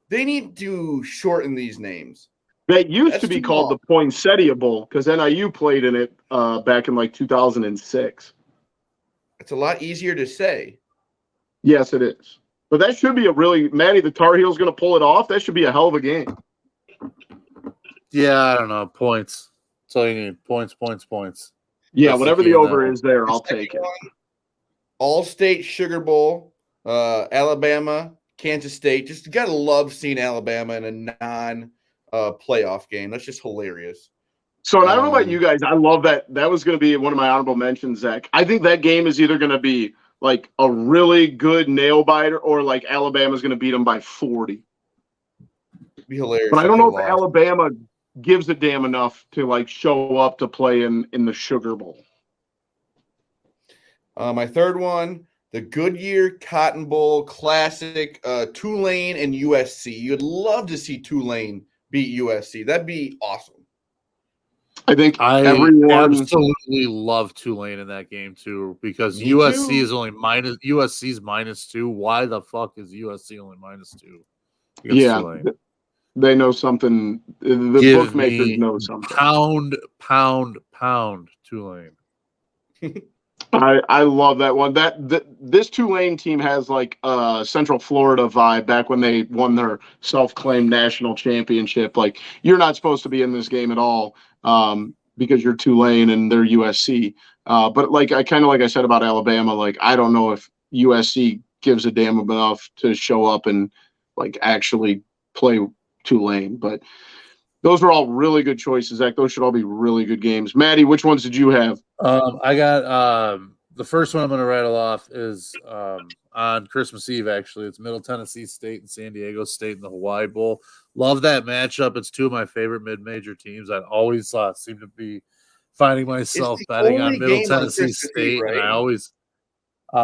S2: They need to shorten these names.
S1: That used to be called the Poinsettia Bowl because NIU played in it back in like 2006.
S2: It's a lot easier to say.
S1: Yes, it is. But that should be Matty, the Tar Heels going to pull it off. That should be a hell of a game.
S3: Yeah, I don't know. Points. That's all you need. Points.
S1: Yeah, that's whatever the over is there, I'll take it.
S2: All-State Sugar Bowl, Alabama, Kansas State. Just you got to love seeing Alabama in a non-playoff game. That's just hilarious.
S1: So, and I don't know about you guys. I love that. That was going to be one of my honorable mentions, Zach. I think that game is either going to be like a really good nail biter or like Alabama's going to beat them by 40.
S2: It'd be hilarious.
S1: But I don't know if Alabama gives a damn enough to like show up to play in the Sugar Bowl.
S2: My third one, the Goodyear Cotton Bowl Classic, Tulane and USC. You'd love to see Tulane beat USC. That'd be awesome.
S3: I think everyone absolutely love Tulane in that game too because USC is only USC's -2. Why the fuck is USC only -2?
S1: Yeah, They know something. The
S3: Give
S1: bookmakers
S3: me
S1: know something.
S3: Pound Tulane.
S1: I love that one. This Tulane team has like a Central Florida vibe back when they won their self-claimed national championship. Like, you're not supposed to be in this game at all because you're Tulane and they're USC. But like I said about Alabama, like I don't know if USC gives a damn enough to show up and like actually play Tulane. But those are all really good choices, Zach. Those should all be really good games. Maddie, which ones did you have?
S3: I got the first one I'm going to rattle off is on Christmas Eve, actually. It's Middle Tennessee State and San Diego State in the Hawaii Bowl. Love that matchup. It's two of my favorite mid-major teams. I always seem to be finding myself betting on Middle Tennessee State, right? And I always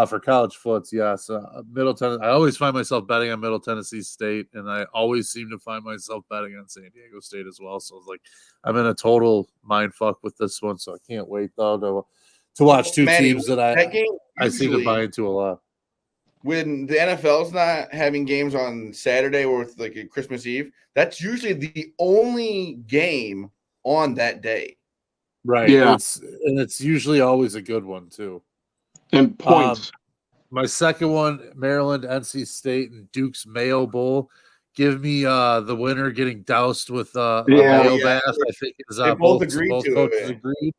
S3: for college foots, yes. Middle Tennessee. I always find myself betting on Middle Tennessee State, and I always seem to find myself betting on San Diego State as well. So it's like I'm in a total mind fuck with this one. So I can't wait though to watch two teams that I seem to buy into a lot.
S2: When the NFL's not having games on Saturday or with like a Christmas Eve, that's usually the only game on that day.
S3: Right. Yeah. It's usually always a good one too.
S1: And points.
S3: My second one, Maryland, NC State, and Duke's Mayo Bowl. Give me the winner getting doused with a Mayo bath. I think is both coaches agreed.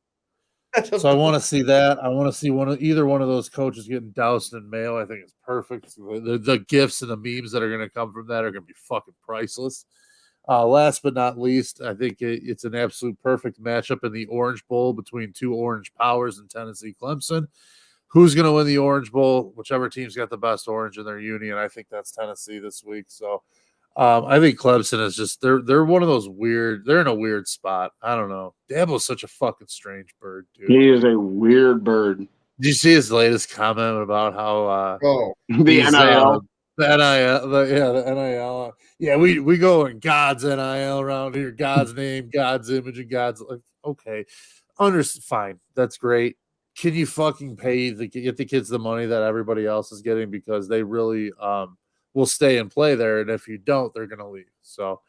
S3: So I want to see that. I want to see either one of those coaches getting doused in Mayo. I think it's perfect. The gifts and the memes that are going to come from that are going to be fucking priceless. Last but not least, I think it's an absolute perfect matchup in the Orange Bowl between two Orange powers in Tennessee, Clemson. Who's going to win the Orange Bowl? Whichever team's got the best orange in their union. I think that's Tennessee this week. So I think Clemson is just they're one of those weird. They're in a weird spot. I don't know. Dabo's such a fucking strange bird, dude.
S1: He is a weird bird.
S3: Did you see his latest comment about how
S1: the NIL?
S3: The NIL. Yeah, we go in God's NIL around here. God's name, God's image, and God's like. Okay, fine. That's great. Can you fucking get the kids the money that everybody else is getting, because they really will stay and play there, and if you don't, they're gonna leave. So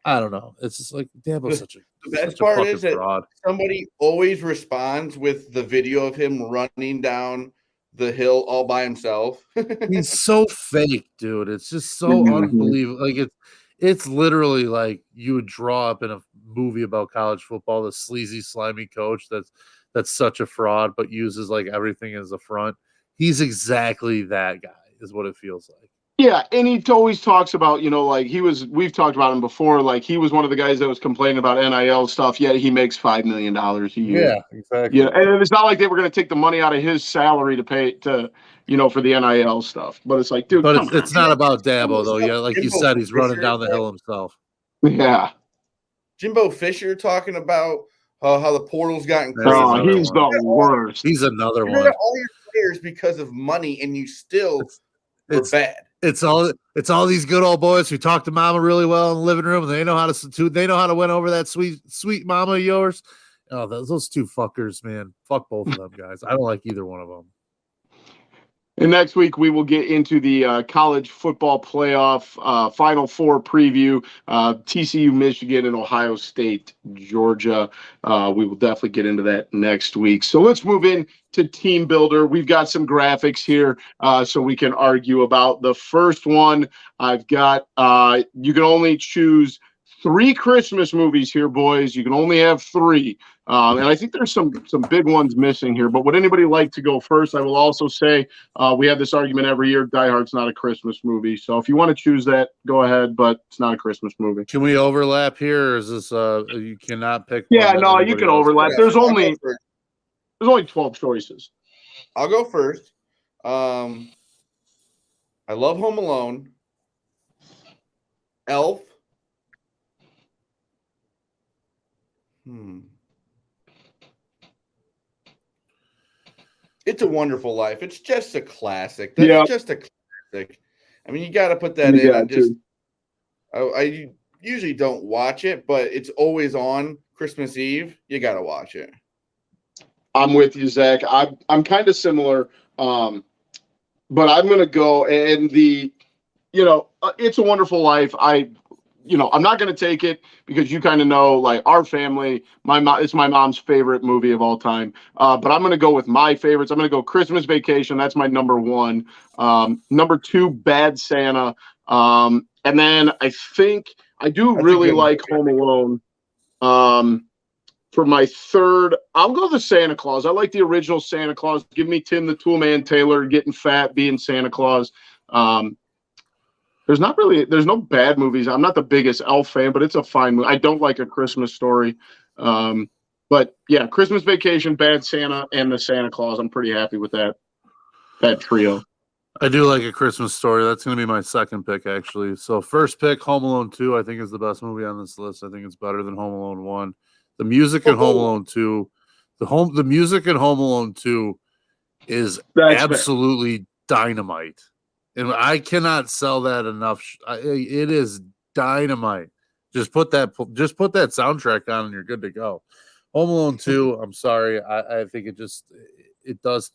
S3: I don't know. It's just like Dabo's
S2: the best part is that fraud. Somebody always responds with the video of him running down the hill all by himself.
S3: He's so fake, dude. It's just so unbelievable. Like it's literally like you would draw up in a movie about college football, the sleazy, slimy coach that's such a fraud, but uses like everything as a front. He's exactly that guy, is what it feels like.
S1: Yeah, and he always talks about, like we've talked about him before, like he was one of the guys that was complaining about NIL stuff, yet he makes $5 million a year.
S3: Yeah, exactly.
S1: Yeah, and it's not like they were going to take the money out of his salary to pay for the NIL stuff. But it's like, dude,
S3: but it's not about Dabo, though. Yeah, like you said, he's running down the hill himself.
S1: Yeah.
S2: Jimbo Fisher talking about how the portal's gotten crazy.
S1: Oh, he's the worst.
S3: He's another one.
S2: All your players because of money, and you still are bad.
S3: It's all these good old boys who talk to mama really well in the living room, and they know how to win over that sweet mama of yours. Oh, those two fuckers, man. Fuck both of them guys. I don't like either one of them.
S1: And next week, we will get into the college football playoff Final Four preview, TCU, Michigan, and Ohio State, Georgia. We will definitely get into that next week. So let's move in to Team Builder. We've got some graphics here so we can argue about. The first one I've got, you can only choose 3 Christmas movies here, boys. You can only have 3. And I think there's some big ones missing here. But would anybody like to go first? I will also say we have this argument every year. Die Hard's not a Christmas movie. So if you want to choose that, go ahead. But it's not a Christmas movie.
S3: Can we overlap here? Or is this you cannot pick?
S1: Yeah, no, you can overlap. There's only 12 choices.
S2: I'll go first. I love Home Alone. Elf. It's a Wonderful Life. It's just a classic. That's just a classic. I mean, you got to put that in. I usually don't watch it, but it's always on Christmas Eve. You got to watch it.
S1: I'm with you, Zach. I'm kind of similar, but I'm going to go and It's a Wonderful Life. I I'm not going to take it because you kind of know, like, our family, it's my mom's favorite movie of all time. But I'm going to go with my favorites. I'm going to go Christmas Vacation. That's my number one. Number two, Bad Santa. And then I think I do really like Home Alone. For my third, I'll go the Santa Claus. I like the original Santa Claus. Give me Tim the Toolman Taylor getting fat, being Santa Claus. There's no bad movies. I'm not the biggest Elf fan, but it's a fine movie. I don't like A Christmas Story. But yeah, Christmas Vacation, Bad Santa, and the Santa Claus. I'm pretty happy with that trio.
S3: I do like A Christmas Story. That's going to be my second pick, actually. So first pick, Home Alone 2, I think is the best movie on this list. I think it's better than Home Alone 1. The music in Home Alone 2, the music in Home Alone 2 is absolutely dynamite. And I cannot sell that enough. It is dynamite. Just put that soundtrack on and you're good to go. Home Alone 2, I'm sorry. I think it does.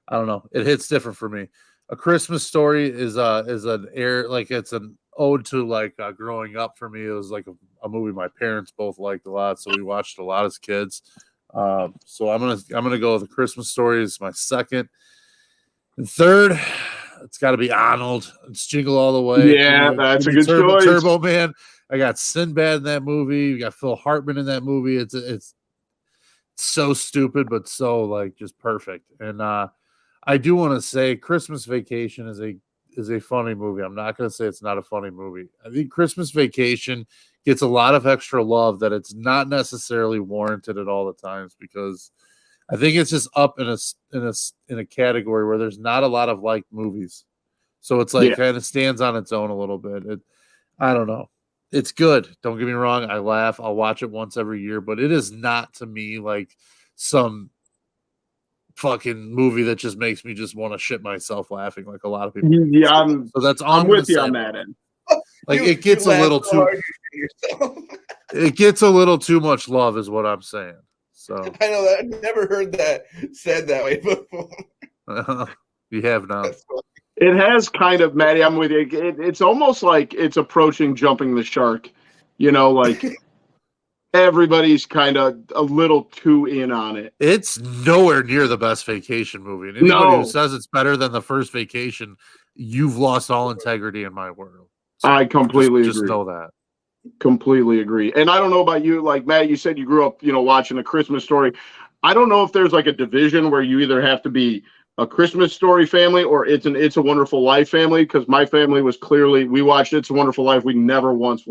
S3: I don't know. It hits different for me. A Christmas Story is it's an ode to growing up for me. It was like a movie my parents both liked a lot, so we watched a lot as kids. So I'm gonna go with A Christmas Story as my second. And third, it's got to be Arnold. It's Jingle All the Way.
S1: Yeah, that's a good choice.
S3: Turbo Man. I got Sinbad in that movie. You got Phil Hartman in that movie. It's so stupid, but so just perfect. And I do want to say Christmas Vacation is a funny movie. I'm not going to say it's not a funny movie. I think Christmas Vacation gets a lot of extra love that it's not necessarily warranted at all the times, because I think it's just up in a category where there's not a lot of liked movies. So it's kind of stands on its own a little bit. I don't know. It's good. Don't get me wrong. I laugh. I'll watch it once every year, but it is not to me like some fucking movie that just makes me just want to shit myself laughing like a lot of people.
S1: Yeah,
S3: I'm
S1: with you on that end.
S3: It gets a little too. It gets a little too much love, is what I'm saying. So
S2: I know that I've never heard that said that way before.
S3: You have now.
S1: It has kind of, Maddie, I'm with you. It's almost like it's approaching jumping the shark. Everybody's kind of a little too in on it.
S3: It's nowhere near the best vacation movie. And anybody who says it's better than the first Vacation, you've lost all integrity in my world. So
S1: I completely agree.
S3: Just know that.
S1: Completely agree. And I don't know about you, Matt, you said you grew up, watching A Christmas Story. I don't know if there's a division where you either have to be a Christmas Story family or it's a Wonderful Life family, because my family was we watched It's a Wonderful Life. We never once,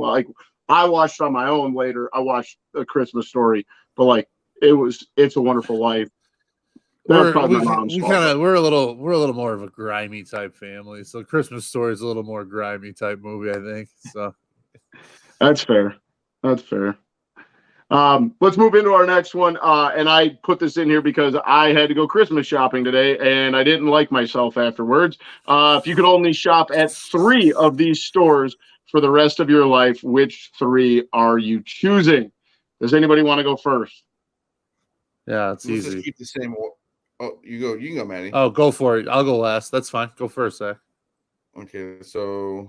S1: I watched on my own later. I watched A Christmas Story, but It's a Wonderful Life.
S3: We're a little more of a grimy type family. So Christmas Story is a little more grimy type movie, I think. So
S1: That's fair. Let's move into our next one. And I put this in here because I had to go Christmas shopping today, and I didn't like myself afterwards. If you could only shop at 3 of these stores for the rest of your life, which 3 are you choosing? Does anybody want to go first?
S3: Yeah, it's
S2: Let's
S3: easy.
S2: just keep the same. Oh, you go. You can go, Maddie.
S3: Oh, go for it. I'll go last. That's fine. Go first, Zach.
S2: Okay, so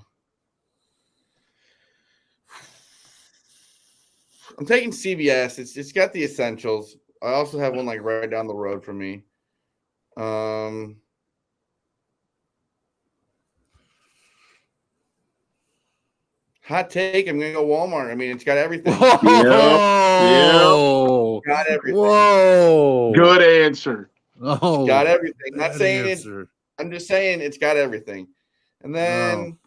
S2: I'm taking CVS. It's got the essentials. I also have one right down the road from me. Hot take. I'm gonna go Walmart. I mean, it's got everything.
S3: Whoa!
S2: Yeah. Got everything.
S3: Whoa!
S1: Good answer.
S3: Oh,
S2: got everything. Not saying
S3: answer.
S2: it. I'm just saying it's got everything. And then.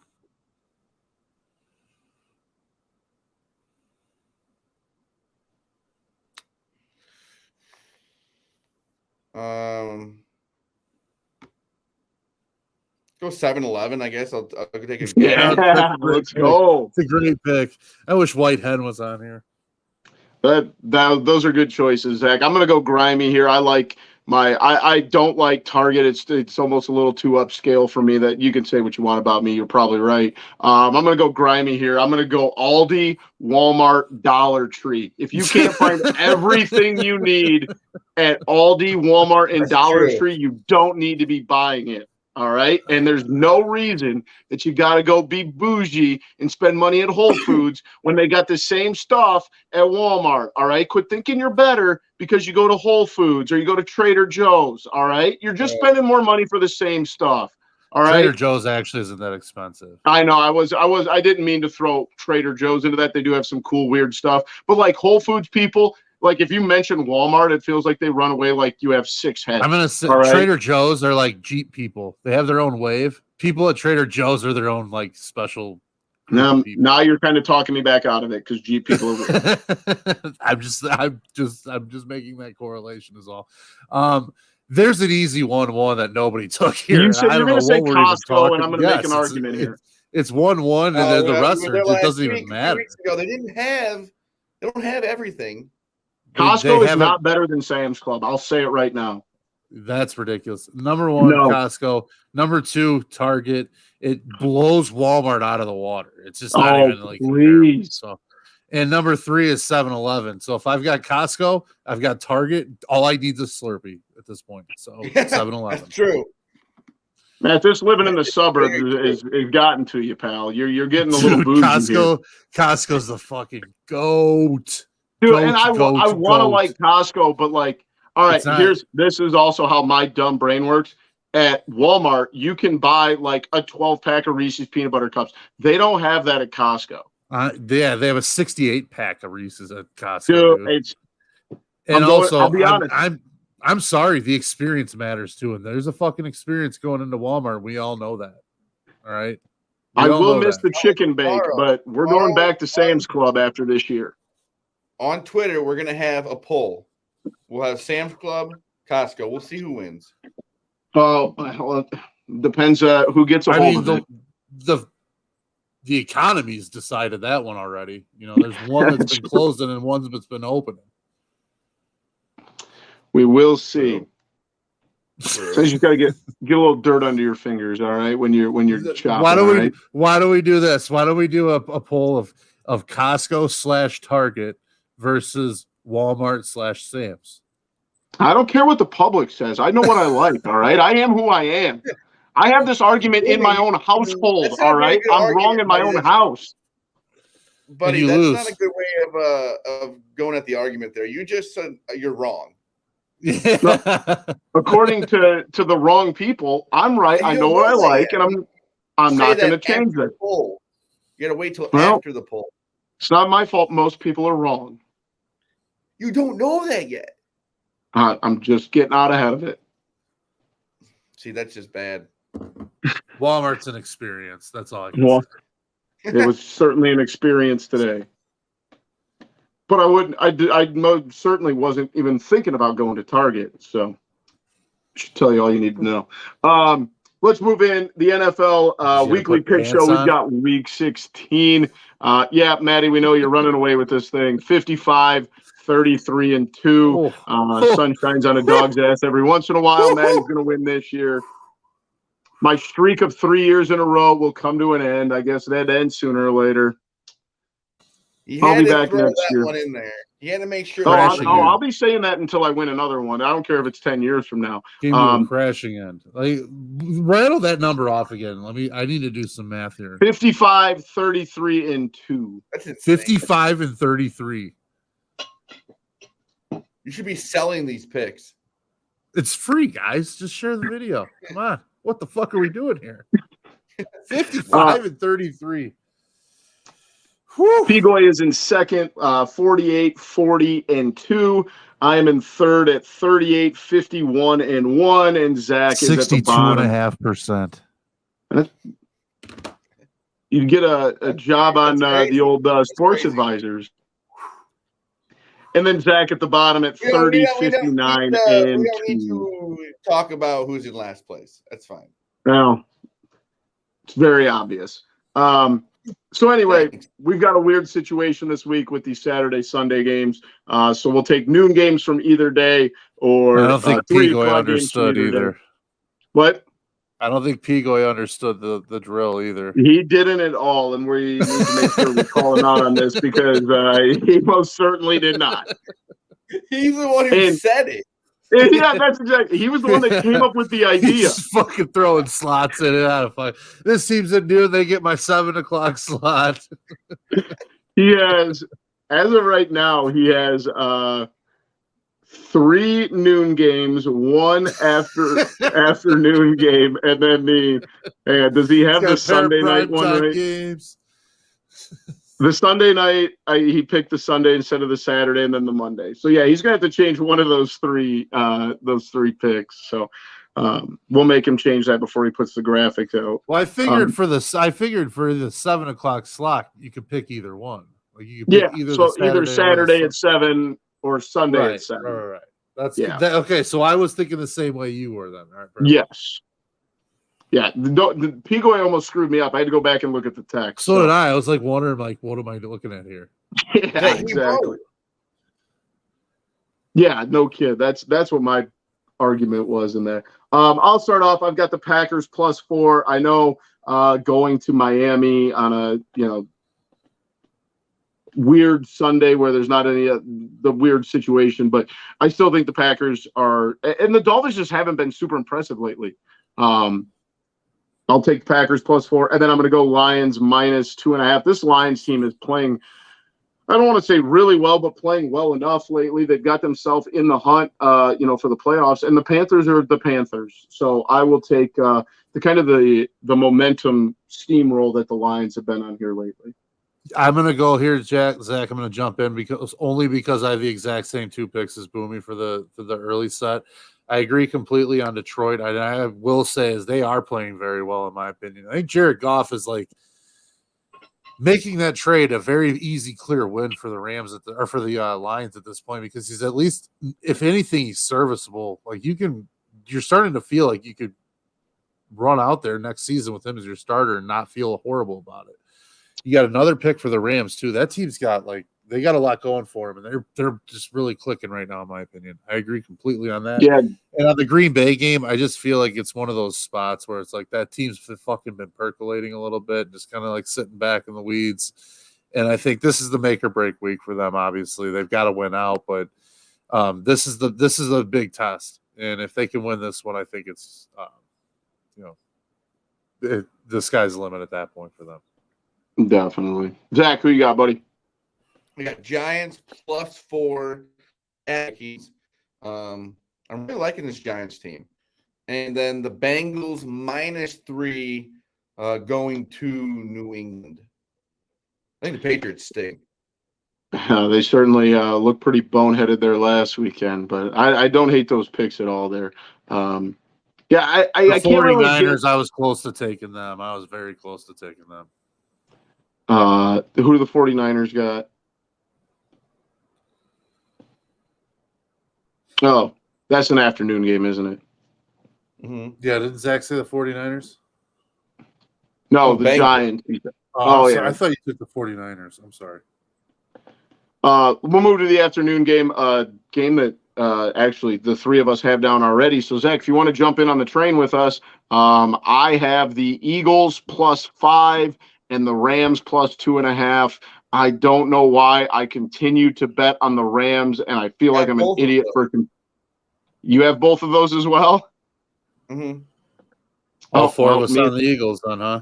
S2: Go 7-Eleven, I guess. I'll take a
S1: Yeah, let's go.
S3: It's a great pick. I wish Whitehead was on here.
S1: Those are good choices, Zach. I'm gonna go grimy here. I don't like Target. It's almost a little too upscale for me. That you can say what you want about me. You're probably right. I'm gonna go grimy here. I'm gonna go Aldi, Walmart, Dollar Tree. If you can't find everything you need at Aldi, Walmart, and Dollar Tree, you don't need to be buying it. All right. And there's no reason that you got to go be bougie and spend money at Whole Foods when they got the same stuff at Walmart. All right. Quit thinking you're better because you go to Whole Foods or you go to Trader Joe's. All right. You're just spending more money for the same stuff. All right.
S3: Trader Joe's actually isn't that expensive.
S1: I know. I didn't mean to throw Trader Joe's into that. They do have some cool, weird stuff. But like Whole Foods people, like if you mention Walmart, it feels like they run away like you have 6 heads.
S3: I'm gonna say
S1: right?
S3: Trader Joe's are like Jeep people. They have their own wave. People at Trader Joe's are their own like special.
S1: Now you're kind of talking me back out of it because Jeep people are.
S3: I'm just making that correlation is all. There's an easy 1-1 that nobody took here.
S1: You said you're going to say Costco, and I'm going to make an
S3: Yes,
S1: argument here.
S3: It's 1-1, and then the rest it doesn't even matter.
S2: 2 weeks ago, they don't have everything.
S1: Costco is not better than Sam's Club. I'll say it right now.
S3: That's ridiculous. Number 1, Costco. Number 2, Target. It blows Walmart out of the water. It's just not even like
S1: please.
S3: So, and number 3 is 7-Eleven. So if I've got Costco, I've got Target. All I need is Slurpee at this point. So 7-Eleven.
S2: That's true.
S1: Matt, this living in the suburbs is gotten to you, pal. You're getting a little boozy here.
S3: Costco's the fucking goat.
S1: Dude, and I want to like Costco, but like, all right, this is also how my dumb brain works. At Walmart, you can buy like a 12-pack of Reese's peanut butter cups. They don't have that at Costco.
S3: They have a 68-pack of Reese's at Costco. Dude. I'll be honest. I'm sorry, the experience matters too, and there's a fucking experience going into Walmart. We all know that. All right.
S1: I will miss the chicken bake, but we're going back to Sam's Club after this year.
S2: On Twitter, we're gonna have a poll. We'll have Sam's Club, Costco. We'll see who wins.
S1: Oh, well, depends who gets a hold of it.
S3: The economy's decided that one already. You know, there's one that's been closing and one that's been opening.
S1: We will see. So you got to get a little dirt under your fingers, all right, when you're chopping.
S3: Why do we do this? Why don't we do a poll of Costco / Target versus Walmart / Sam's?
S1: I don't care what the public says. I know what I like, all right? I am who I am. I have this argument in my own household, all right? I'm wrong in my own house.
S2: Buddy, that's not a good way of going at the argument there. You just said you're wrong.
S1: According to the wrong people, I'm right. I know what I like, and I'm not going to change that.
S2: You got to wait till after the poll.
S1: It's not my fault. Most people are wrong.
S2: You don't know that yet.
S1: I'm just getting out ahead of it.
S2: See, that's just bad.
S3: Walmart's an experience. That's all I can say.
S1: It was certainly an experience today. But I most certainly wasn't even thinking about going to Target. So I should tell you all you need to know. Let's move in the NFL weekly pick show. We've got week 16. Yeah, Maddie, we know you're running away with this thing. 55, 33, and 2. Sun shines on a dog's ass every once in a while. Maddie's going to win this year. My streak of 3 years in a row will come to an end. I guess that ends sooner or later. I'll be back next year.
S2: One in there. You had to make sure.
S1: I'll be saying that until I win another one. I don't care if it's 10 years from now.
S3: Crashing end. Like, rattle that number off again. I need to do some math here.
S1: 55, 33, and 2.
S2: That's insane.
S3: 55 and 33.
S2: You should be selling these picks.
S3: It's free, guys. Just share the video. Come on. What the fuck are we doing here? 55 and 33.
S1: Pigoy is in second, 48, 40, and 2. I am in third at 38, 51, and 1. And Zach is at the bottom.
S3: 62.5%.
S1: You get a job on the old sports advisors. And then Zach at the bottom at 30, 59, and 2. We don't need
S2: to talk about who's in last place. That's fine.
S1: No, it's very obvious. So anyway, we've got a weird situation this week with these Saturday, Sunday games. So we'll take noon games from either day, or
S3: I don't think Pigoy understood either.
S1: What?
S3: I don't think Pigoy understood the drill either.
S1: He didn't at all, and we need to make sure we call him out on this because he most certainly did not.
S2: He's the one who said it.
S1: Yeah, that's exactly. He was the one that came up with the idea.
S3: He's fucking throwing slots in it. This team's at noon. They get my 7 o'clock slot.
S1: He has, as of right now, he has 3 noon games, 1 afternoon game, and then does he have the Sunday night one right?
S3: Games.
S1: The Sunday night, he picked the Sunday instead of the Saturday, and then the Monday. So yeah, he's gonna have to change one of those three picks. So we'll make him change that before he puts the graphics out.
S3: Well, I figured for the 7 o'clock slot, you could pick either one. Like you could pick
S1: either Saturday at 7 or Sunday at 7.
S3: Right. Okay. So I was thinking the same way you were then. All right,
S1: yes. Yeah, the Pigo almost screwed me up. I had to go back and look at the text.
S3: So did I. I was like wondering, what am I looking at here?
S1: Yeah, exactly. Yeah, no kid. That's what my argument was in there. I'll start off. I've got the Packers +4. I know going to Miami on a weird Sunday where there's not any the weird situation, but I still think the Packers are, and the Dolphins just haven't been super impressive lately. I'll take the Packers +4, and then I'm going to go Lions -2.5. This Lions team is playing, I don't want to say really well, but playing well enough lately. They've got themselves in the hunt, for the playoffs, and the Panthers are the Panthers. So I will take the momentum steamroll that the Lions have been on here lately.
S3: I'm going to go here, Zach. I'm going to jump in because I have the exact same 2 picks as Boomy for the early set. I agree completely on Detroit. I will say is they are playing very well, in my opinion. I think Jared Goff is making that trade a very easy, clear win for the Rams for the Lions at this point, because he's at least, if anything, he's serviceable. You're starting to feel like you could run out there next season with him as your starter and not feel horrible about it. You got another pick for the Rams too. That team's got they got a lot going for them, and they're just really clicking right now, in my opinion. I agree completely on that.
S1: Yeah.
S3: And on the Green Bay game, I just feel like it's one of those spots where it's like that team's fucking been percolating a little bit, just kind of sitting back in the weeds. And I think this is the make or break week for them. Obviously, they've got to win out, but this is a big test. And if they can win this one, I think it's the sky's the limit at that point for them.
S1: Definitely. Zach, who you got, buddy?
S2: We got Giants +4 at Yankees. I'm really liking this Giants team. And then the Bengals -3 going to New England. I think the Patriots stink.
S1: They certainly look pretty boneheaded there last weekend, but I don't hate those picks at all there. I can't really
S3: 49ers, I was close to taking them. I was very close to taking them.
S1: Who do the 49ers got? Oh, that's an afternoon game, isn't it?
S2: Mm-hmm.
S3: Yeah, didn't Zach say the 49ers?
S1: No, the Giants.
S3: Yeah. I thought you took the 49ers. I'm sorry.
S1: We'll move to the afternoon game, game that actually the 3 of us have down already. So, Zach, if you want to jump in on the train with us, I have the Eagles +5 and the Rams +2.5. I don't know why I continue to bet on the Rams, and I feel like I'm an idiot for. You have both of those as well?
S2: Mm-hmm.
S3: All 4 of us on the Eagles, then, huh?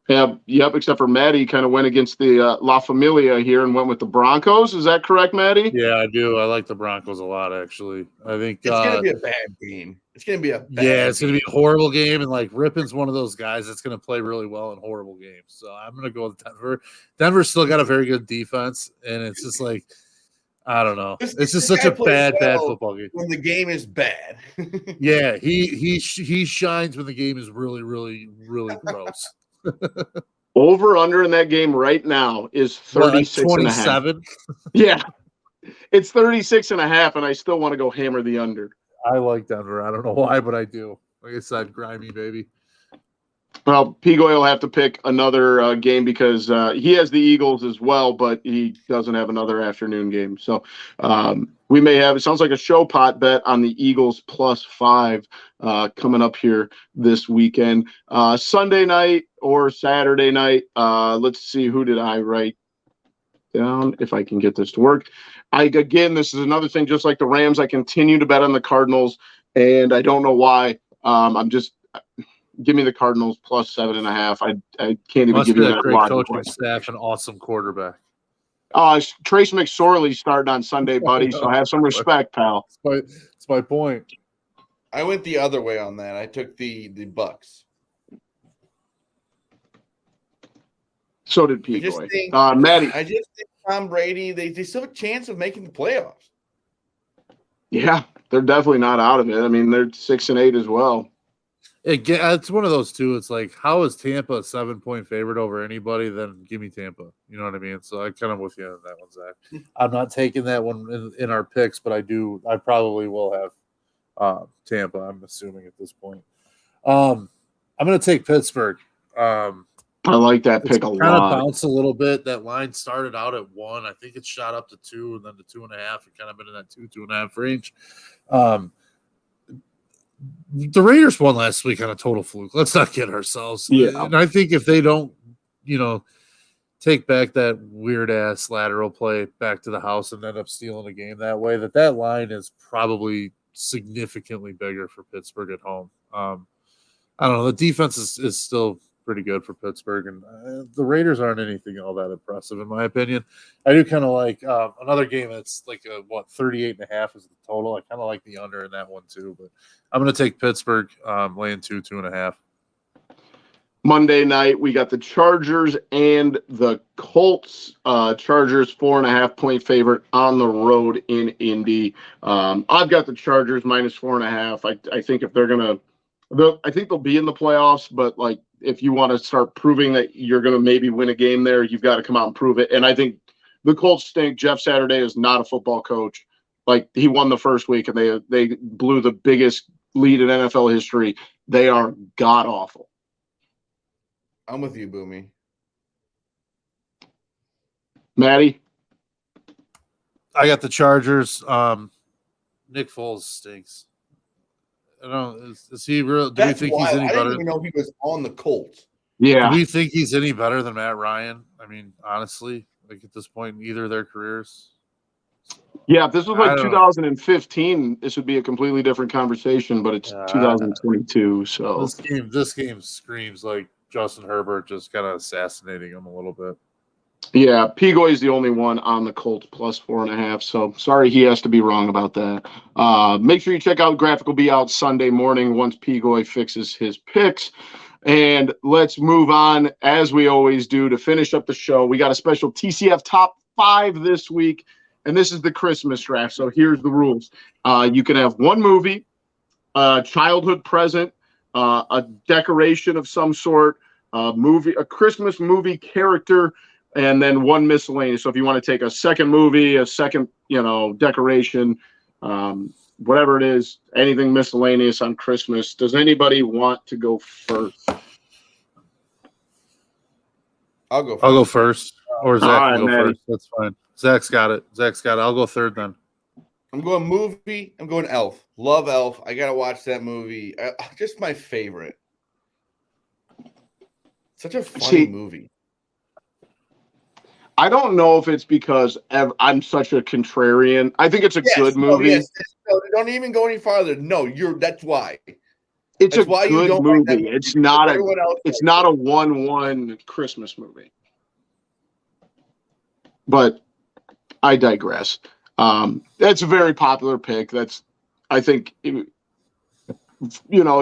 S1: Yep, except for Maddie kind of went against the La Familia here and went with the Broncos. Is that correct, Maddie?
S3: Yeah, I do. I like the Broncos a lot, actually. I think
S2: it's going to be a bad game. It's going to be
S3: it's going to be a horrible game, and Rippon's one of those guys that's going to play really well in horrible games. So I'm going to go with Denver. Denver's still got a very good defense, and it's just I don't know. It's just such a bad football game.
S2: When the game is bad.
S3: Yeah, he shines when the game is really, really, really gross.
S1: Over under in that game right now is 36.5. Yeah, it's 36.5, and I still want to go hammer the under.
S3: I like Denver. I don't know why, but I do. Like I said, grimy baby.
S1: Well, Pigoy will have to pick another game because he has the Eagles as well, but he doesn't have another afternoon game. So we may have, it sounds like a show pot bet on the Eagles +5 coming up here this weekend. Sunday night or Saturday night. Let's see, who did I write? down if I can get this to work. Again, this is another thing, just like the Rams, I continue to bet on the Cardinals, and I don't know why. Give me the Cardinals plus 7.5. I can't even give you that
S3: great
S1: logic.
S3: coaching staff and awesome quarterback.
S1: Trace McSorley started on Sunday, buddy, so have some respect, pal.
S3: That's my point.
S2: I went the other way on that. I took the Bucks.
S1: So did Pigoy.
S2: Maddie. I just think Tom Brady, they still have a chance of making the playoffs.
S1: Yeah, they're definitely not out of it. I mean, they're 6-8 as well.
S3: It's one of those two. It's like, how is Tampa a 7-point favorite over anybody? Then give me Tampa. You know what I mean? So I'm kind of with you on that one, Zach. I'm not taking that one in our picks, but I probably will have Tampa, I'm assuming at this point. I'm going to take Pittsburgh.
S1: I like that pick a lot.
S3: Kind of bounced a little bit. That line started out at 1. I think it shot up to 2 and then to 2.5. It kind of been in that 2.5 range. The Raiders won last week on a total fluke. Let's not kid ourselves.
S1: Yeah.
S3: And I think if they don't, take back that weird-ass lateral play back to the house and end up stealing a game that way, that line is probably significantly bigger for Pittsburgh at home. I don't know. The defense is still pretty good for Pittsburgh, and the Raiders aren't anything all that impressive in my opinion. I do kind of like another game that's like 38.5 is the total. I kind of like the under in that one too, but I'm going to take Pittsburgh laying 2.5.
S1: Monday night we got the Chargers and the Colts. Chargers 4.5-point favorite on the road in Indy. I've got the Chargers minus 4.5. I think if I think they'll be in the playoffs, but like if you want to start proving that you're going to maybe win a game there, you've got to come out and prove it. And I think the Colts stink. Jeff Saturday is not a football coach. Like, he won the first week and they blew the biggest lead in NFL history. They are god awful.
S2: I'm with you, Boomy.
S1: Maddie?
S3: I got the Chargers. Nick Foles stinks. I don't know. Is he real? Do we think he's any better? I
S2: didn't even know he was on the Colts.
S1: Yeah.
S3: Do we think he's any better than Matt Ryan? I mean, honestly, like at this point in either of their careers.
S1: Yeah, if this was like 2015, this would be a completely different conversation, but it's 2022. So
S3: this game screams like Justin Herbert just kind of assassinating him a little bit.
S1: Yeah, Pigoy is the only one on the Colts plus 4.5. So sorry he has to be wrong about that. Make sure you check out Graphic will be out Sunday morning once Pigoy fixes his picks. And let's move on, as we always do, to finish up the show. We got a special TCF Top 5 this week, and this is the Christmas draft. So here's the rules. You can have one movie, a childhood present, a decoration of some sort, a Christmas movie character, and then one miscellaneous. So if you want to take a second movie, a second, decoration, whatever it is, anything miscellaneous on Christmas. Does anybody want to go first?
S2: I'll go
S3: first. Or Zach can go first. That's fine. Zach's got it. I'll go third then.
S2: I'm going movie. I'm going Elf. Love Elf. I got to watch that movie. Just my favorite. Such a funny movie. I
S1: don't know if it's because I'm such a contrarian. I think it's a good movie.
S2: Don't even go any farther. No, that's why.
S1: It's a good movie. It's not a 1-1 Christmas movie. But I digress. That's a very popular pick. I think, as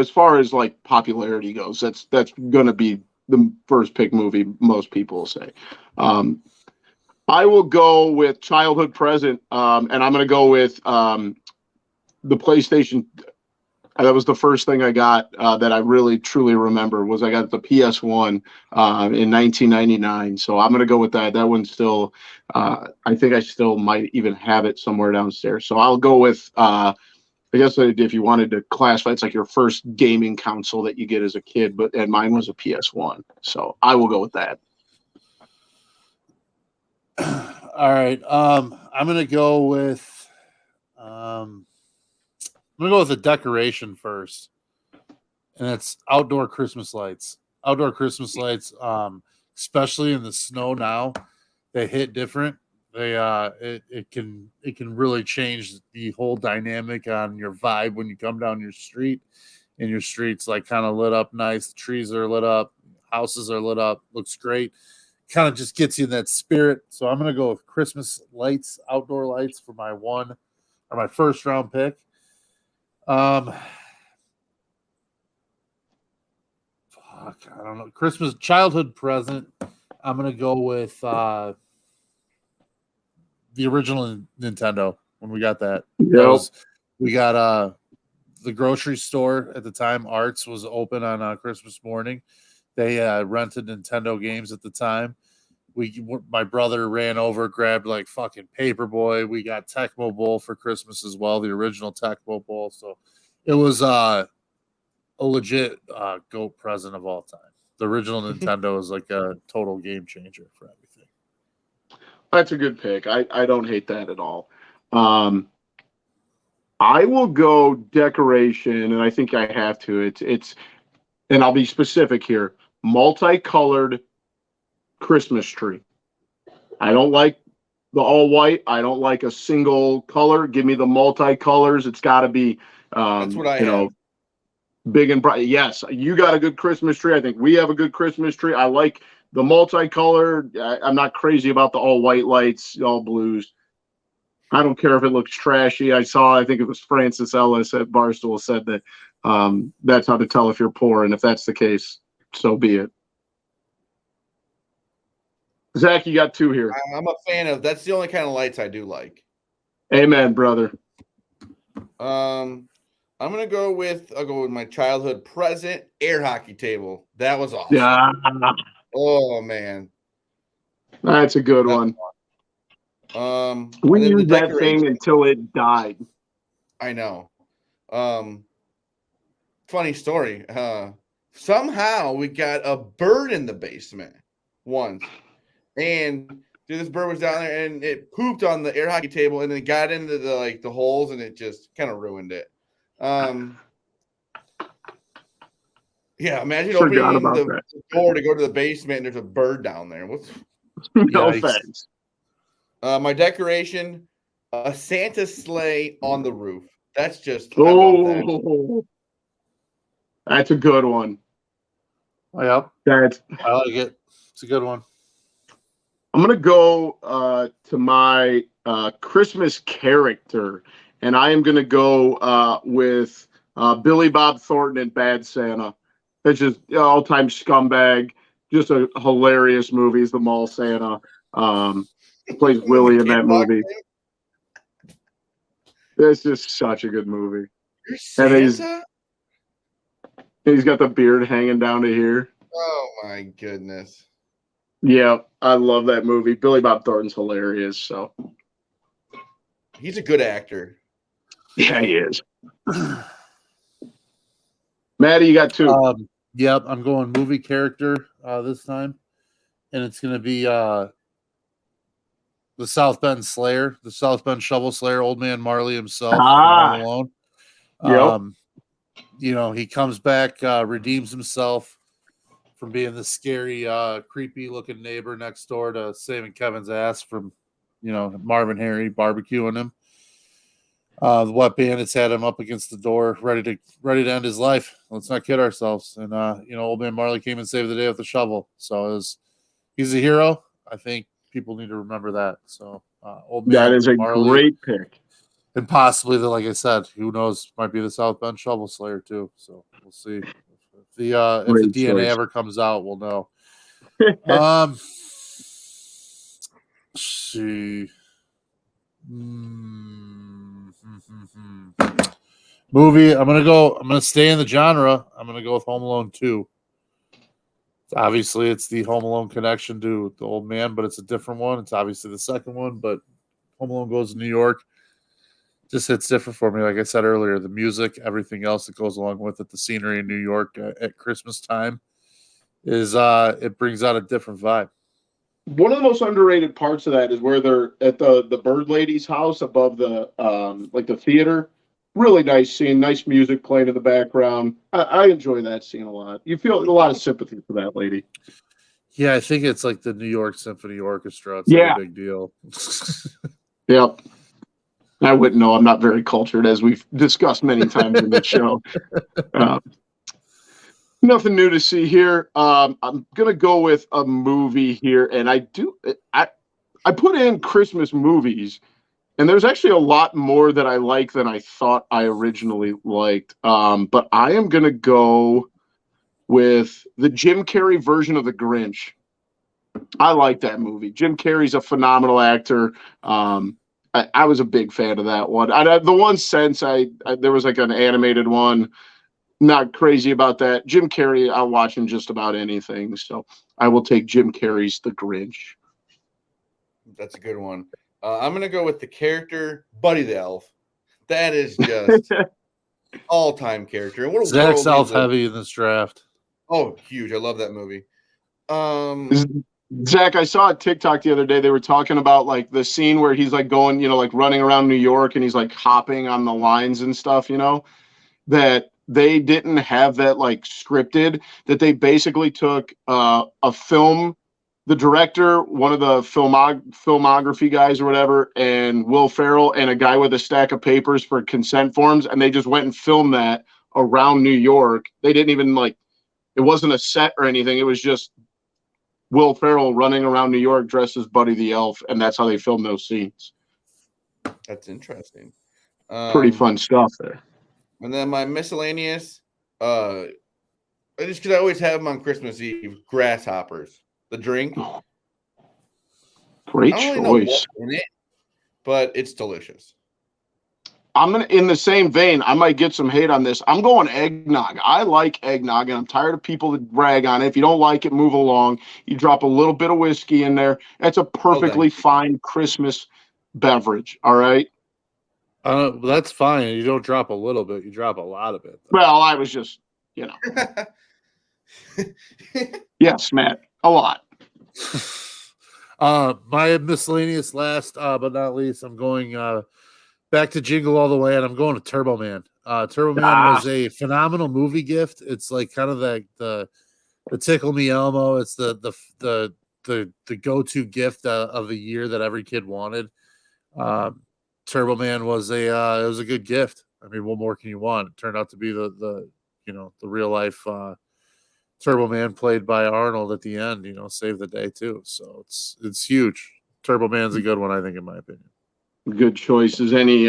S1: far as like popularity goes, that's going to be the first pick movie most people will say. I will go with childhood present, and I'm going to go with the PlayStation. That was the first thing I got that I really truly remember was I got the PS1 in 1999. So I'm going to go with that. That one's still, I think I still might even have it somewhere downstairs. So I'll go with, I guess if you wanted to classify, it's like your first gaming console that you get as a kid, and mine was a PS1. So I will go with that.
S3: All right. I'm gonna go with a decoration first. And it's outdoor Christmas lights. Outdoor Christmas lights, especially in the snow now, they hit different. It can really change the whole dynamic on your vibe when you come down your street, and your street's like kind of lit up nice. The trees are lit up, houses are lit up, looks great. Kind of just gets you in that spirit. So I'm gonna go with Christmas lights, outdoor lights for my first round pick. Fuck, I don't know. Christmas childhood present. I'm gonna go with the original Nintendo when we got that. We got the grocery store at the time. Arts was open on Christmas morning. They rented Nintendo games at the time. My brother ran over, grabbed like fucking Paperboy. We got Tecmo Bowl for Christmas as well, the original Tecmo Bowl. So it was a legit GOAT present of all time. The original Nintendo is like a total game changer for everything.
S1: That's a good pick. I don't hate that at all. I will go decoration, and I think I have to. It's and I'll be specific here. Multicolored Christmas tree. I don't like the all white. I don't like a single color. Give me the multicolors. It's got to be
S2: that's what I have.
S1: Big and bright. Yes, you got a good Christmas tree. I think we have a good Christmas tree. I like the multicolored. I'm not crazy about the all white lights, all blues. I don't care if it looks trashy. I think it was Francis Ellis at Barstool said that that's how to tell if you're poor. And if that's the case, so be it. Zach, you got two here.
S2: I'm a fan of. That's the only kind of lights I do like.
S1: Amen, brother.
S2: I'll go with my childhood present, air hockey table. That was awesome.
S1: Yeah.
S2: Oh man,
S1: that's a good one. We used that thing until it died.
S2: I know. Funny story. Somehow we got a bird in the basement once. And this bird was down there and it pooped on the air hockey table and then got into the holes and it just kind of ruined it. Yeah, imagine opening the door to go to the basement and there's a bird down there.
S1: No offense.
S2: My decoration, a Santa sleigh on the roof. That's just
S1: that's a good one.
S3: Yep. I like it. It's a good one.
S1: I'm going to go to my Christmas character, and I am going to go with Billy Bob Thornton in Bad Santa. It's just all-time scumbag, just a hilarious movie. He's the mall Santa. Plays Willie in that movie. It's just such a good movie.
S2: You're Santa?
S1: And he's got the beard hanging down to here.
S2: Oh, my goodness.
S1: Yeah, I love that movie. Billy Bob Thornton's hilarious. So
S2: he's a good actor.
S1: Yeah, he is. Maddie, you got two.
S3: Yep, I'm going movie character this time, and it's going to be the South Bend Slayer, the South Bend Shovel Slayer, Old Man Marley himself. From Home Alone. He comes back, redeems himself from being the scary, creepy-looking neighbor next door to saving Kevin's ass from, Marvin Harry barbecuing him. The Wet Bandits had him up against the door, ready to end his life. Let's not kid ourselves. And Old Man Marley came and saved the day with the shovel. So he's a hero. I think people need to remember that. So Old Man
S1: that is a
S3: Marley,
S1: great pick.
S3: and possibly like I said, who knows? Might be the South Bend Shovel Slayer too. So we'll see. If the DNA ever comes out, we'll know. Let's see. Movie. I'm gonna stay in the genre. I'm gonna go with Home Alone 2. Obviously, it's the Home Alone connection to the old man, but it's a different one. It's obviously the second one, but Home Alone Goes to New York just hits different for me. Like I said earlier, the music, everything else that goes along with it, the scenery in New York at Christmas time is it brings out a different vibe.
S1: One of the most underrated parts of that is where they're at the Bird Lady's house above the the theater. Really nice scene, nice music playing in the background. I enjoy that scene a lot. You feel a lot of sympathy for that lady.
S3: Yeah, I think it's like the New York Symphony Orchestra. It's like
S1: Yeah.
S3: a big deal.
S1: Yep. I wouldn't know. I'm not very cultured, as we've discussed many times in the show. Nothing new to see here. I'm gonna go with a movie here, and I put in Christmas movies, and there's actually a lot more that I like than I thought I originally liked. But I am gonna go with the Jim Carrey version of The Grinch. I like that movie. Jim Carrey's a phenomenal actor. I was a big fan of that one. The one since there was like an animated one. Not crazy about that. Jim Carrey, I'll watch in just about anything. So I will take Jim Carrey's The Grinch.
S2: That's a good one. I'm going to go with the character Buddy the Elf. That is just all-time character. And what a
S3: Zach's
S2: world
S3: elf heavy in this draft.
S2: Oh, huge. I love that movie.
S1: Zach, I saw a TikTok the other day. They were talking about like the scene where he's like going, like running around New York and he's like hopping on the lines and stuff, that they didn't have that like scripted, that they basically took a film, the director, one of the filmography guys or whatever, and Will Ferrell and a guy with a stack of papers for consent forms. And they just went and filmed that around New York. They didn't even it wasn't a set or anything. It was just Will Ferrell running around New York dressed as Buddy the Elf. And that's how they filmed those scenes.
S2: That's interesting.
S1: Pretty fun stuff there.
S2: And then my miscellaneous, just because I always have them on Christmas Eve, grasshoppers, the drink.
S1: Great
S2: I don't
S1: choice.
S2: really know what's in it, but it's delicious.
S1: I'm gonna, in the same vein, I might get some hate on this. I'm going eggnog. I like eggnog, and I'm tired of people that brag on it. If you don't like it, move along. You drop a little bit of whiskey in there. That's a perfectly fine Christmas beverage. All right.
S3: That's fine. You don't drop a little bit; you drop a lot of it.
S1: Well, I was just, Yes, Matt, a lot.
S3: My miscellaneous last, but not least, I'm going back to Jingle All the Way, and I'm going to Turbo Man. Turbo Man was a phenomenal movie gift. It's like kind of the Tickle Me Elmo. It's the go-to gift of the year that every kid wanted. Turbo Man was it was a good gift. I mean, what more can you want? It turned out to be the real life Turbo Man played by Arnold at the end, saved the day too. So it's huge. Turbo Man's a good one, I think, in my opinion.
S1: Good choices. Any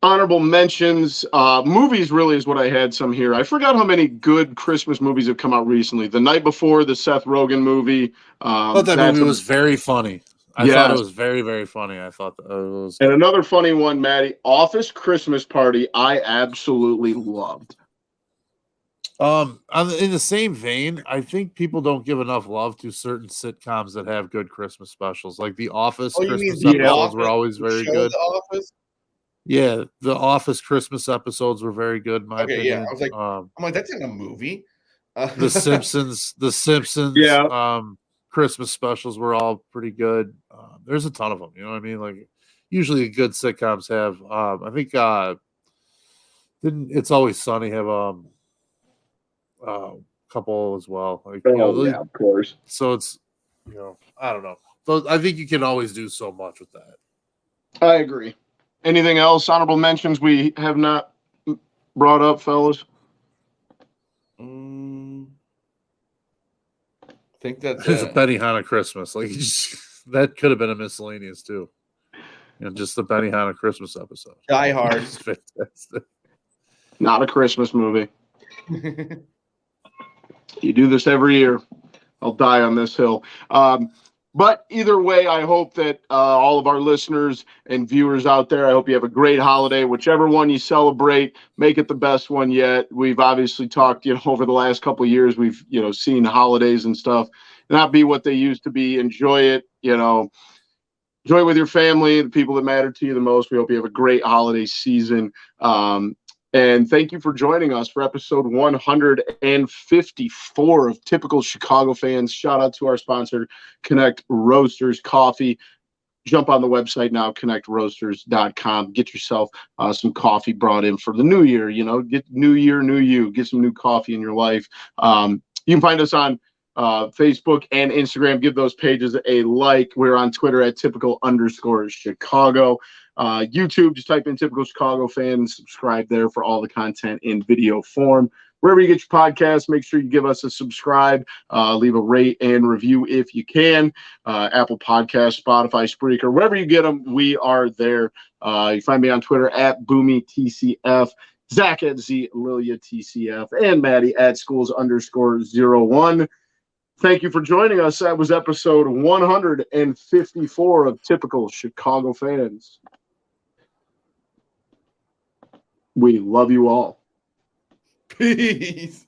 S1: honorable mentions? Movies really is what I had some here. I forgot how many good Christmas movies have come out recently. The Night Before, the Seth Rogen movie.
S3: I thought that movie was very funny. I thought it was very, very funny. I thought it was.
S1: And another funny one, Maddie, Office Christmas Party, I absolutely loved.
S3: In the same vein, I think people don't give enough love to certain sitcoms that have good Christmas specials. Like The Office Christmas episodes were always very good.
S2: The Office?
S3: Yeah, The Office Christmas episodes were very good, in my opinion.
S2: Yeah. I was like, I'm like, that's in a movie.
S3: The Simpsons, Christmas specials were all pretty good. There's a ton of them, you know what I mean? Like, usually good sitcoms have. I think didn't It's Always Sunny have couple as well. Like,
S1: yeah, of course.
S3: So it's I don't know. So I think you can always do so much with that.
S1: I agree. Anything else? Honorable mentions we have not brought up, fellas?
S2: I think that's
S3: a Benihana Christmas. Like that could have been a miscellaneous too. Just the Benihana Christmas episode.
S2: Die Hard.
S3: It's fantastic.
S1: Not a Christmas movie. You do this every year. I'll die on this hill. But either way, I hope that all of our listeners and viewers out there, I hope you have a great holiday. Whichever one you celebrate, make it the best one yet. We've obviously talked, over the last couple of years, we've, seen holidays and stuff not be what they used to be. Enjoy it, enjoy it with your family, the people that matter to you the most. We hope you have a great holiday season. And thank you for joining us for episode 154 of Typical Chicago Fans. Shout out to our sponsor, Connect Roasters Coffee. Jump on the website now, connectroasters.com. Get yourself some coffee brought in for the new year. Get new year, new you. Get some new coffee in your life. You can find us on Facebook and Instagram. Give those pages a like. We're on Twitter at typical_Chicago. YouTube, just type in Typical Chicago Fans. Subscribe there for all the content in video form. Wherever you get your podcasts, make sure you give us a subscribe. Leave a rate and review if you can. Apple Podcasts, Spotify, Spreaker, wherever you get them, we are there. You find me on Twitter at BoomyTCF. Zach at ZLiliaTCF, and Maddie at schools_01. Thank you for joining us. That was episode 154 of Typical Chicago Fans. We love you all.
S2: Peace.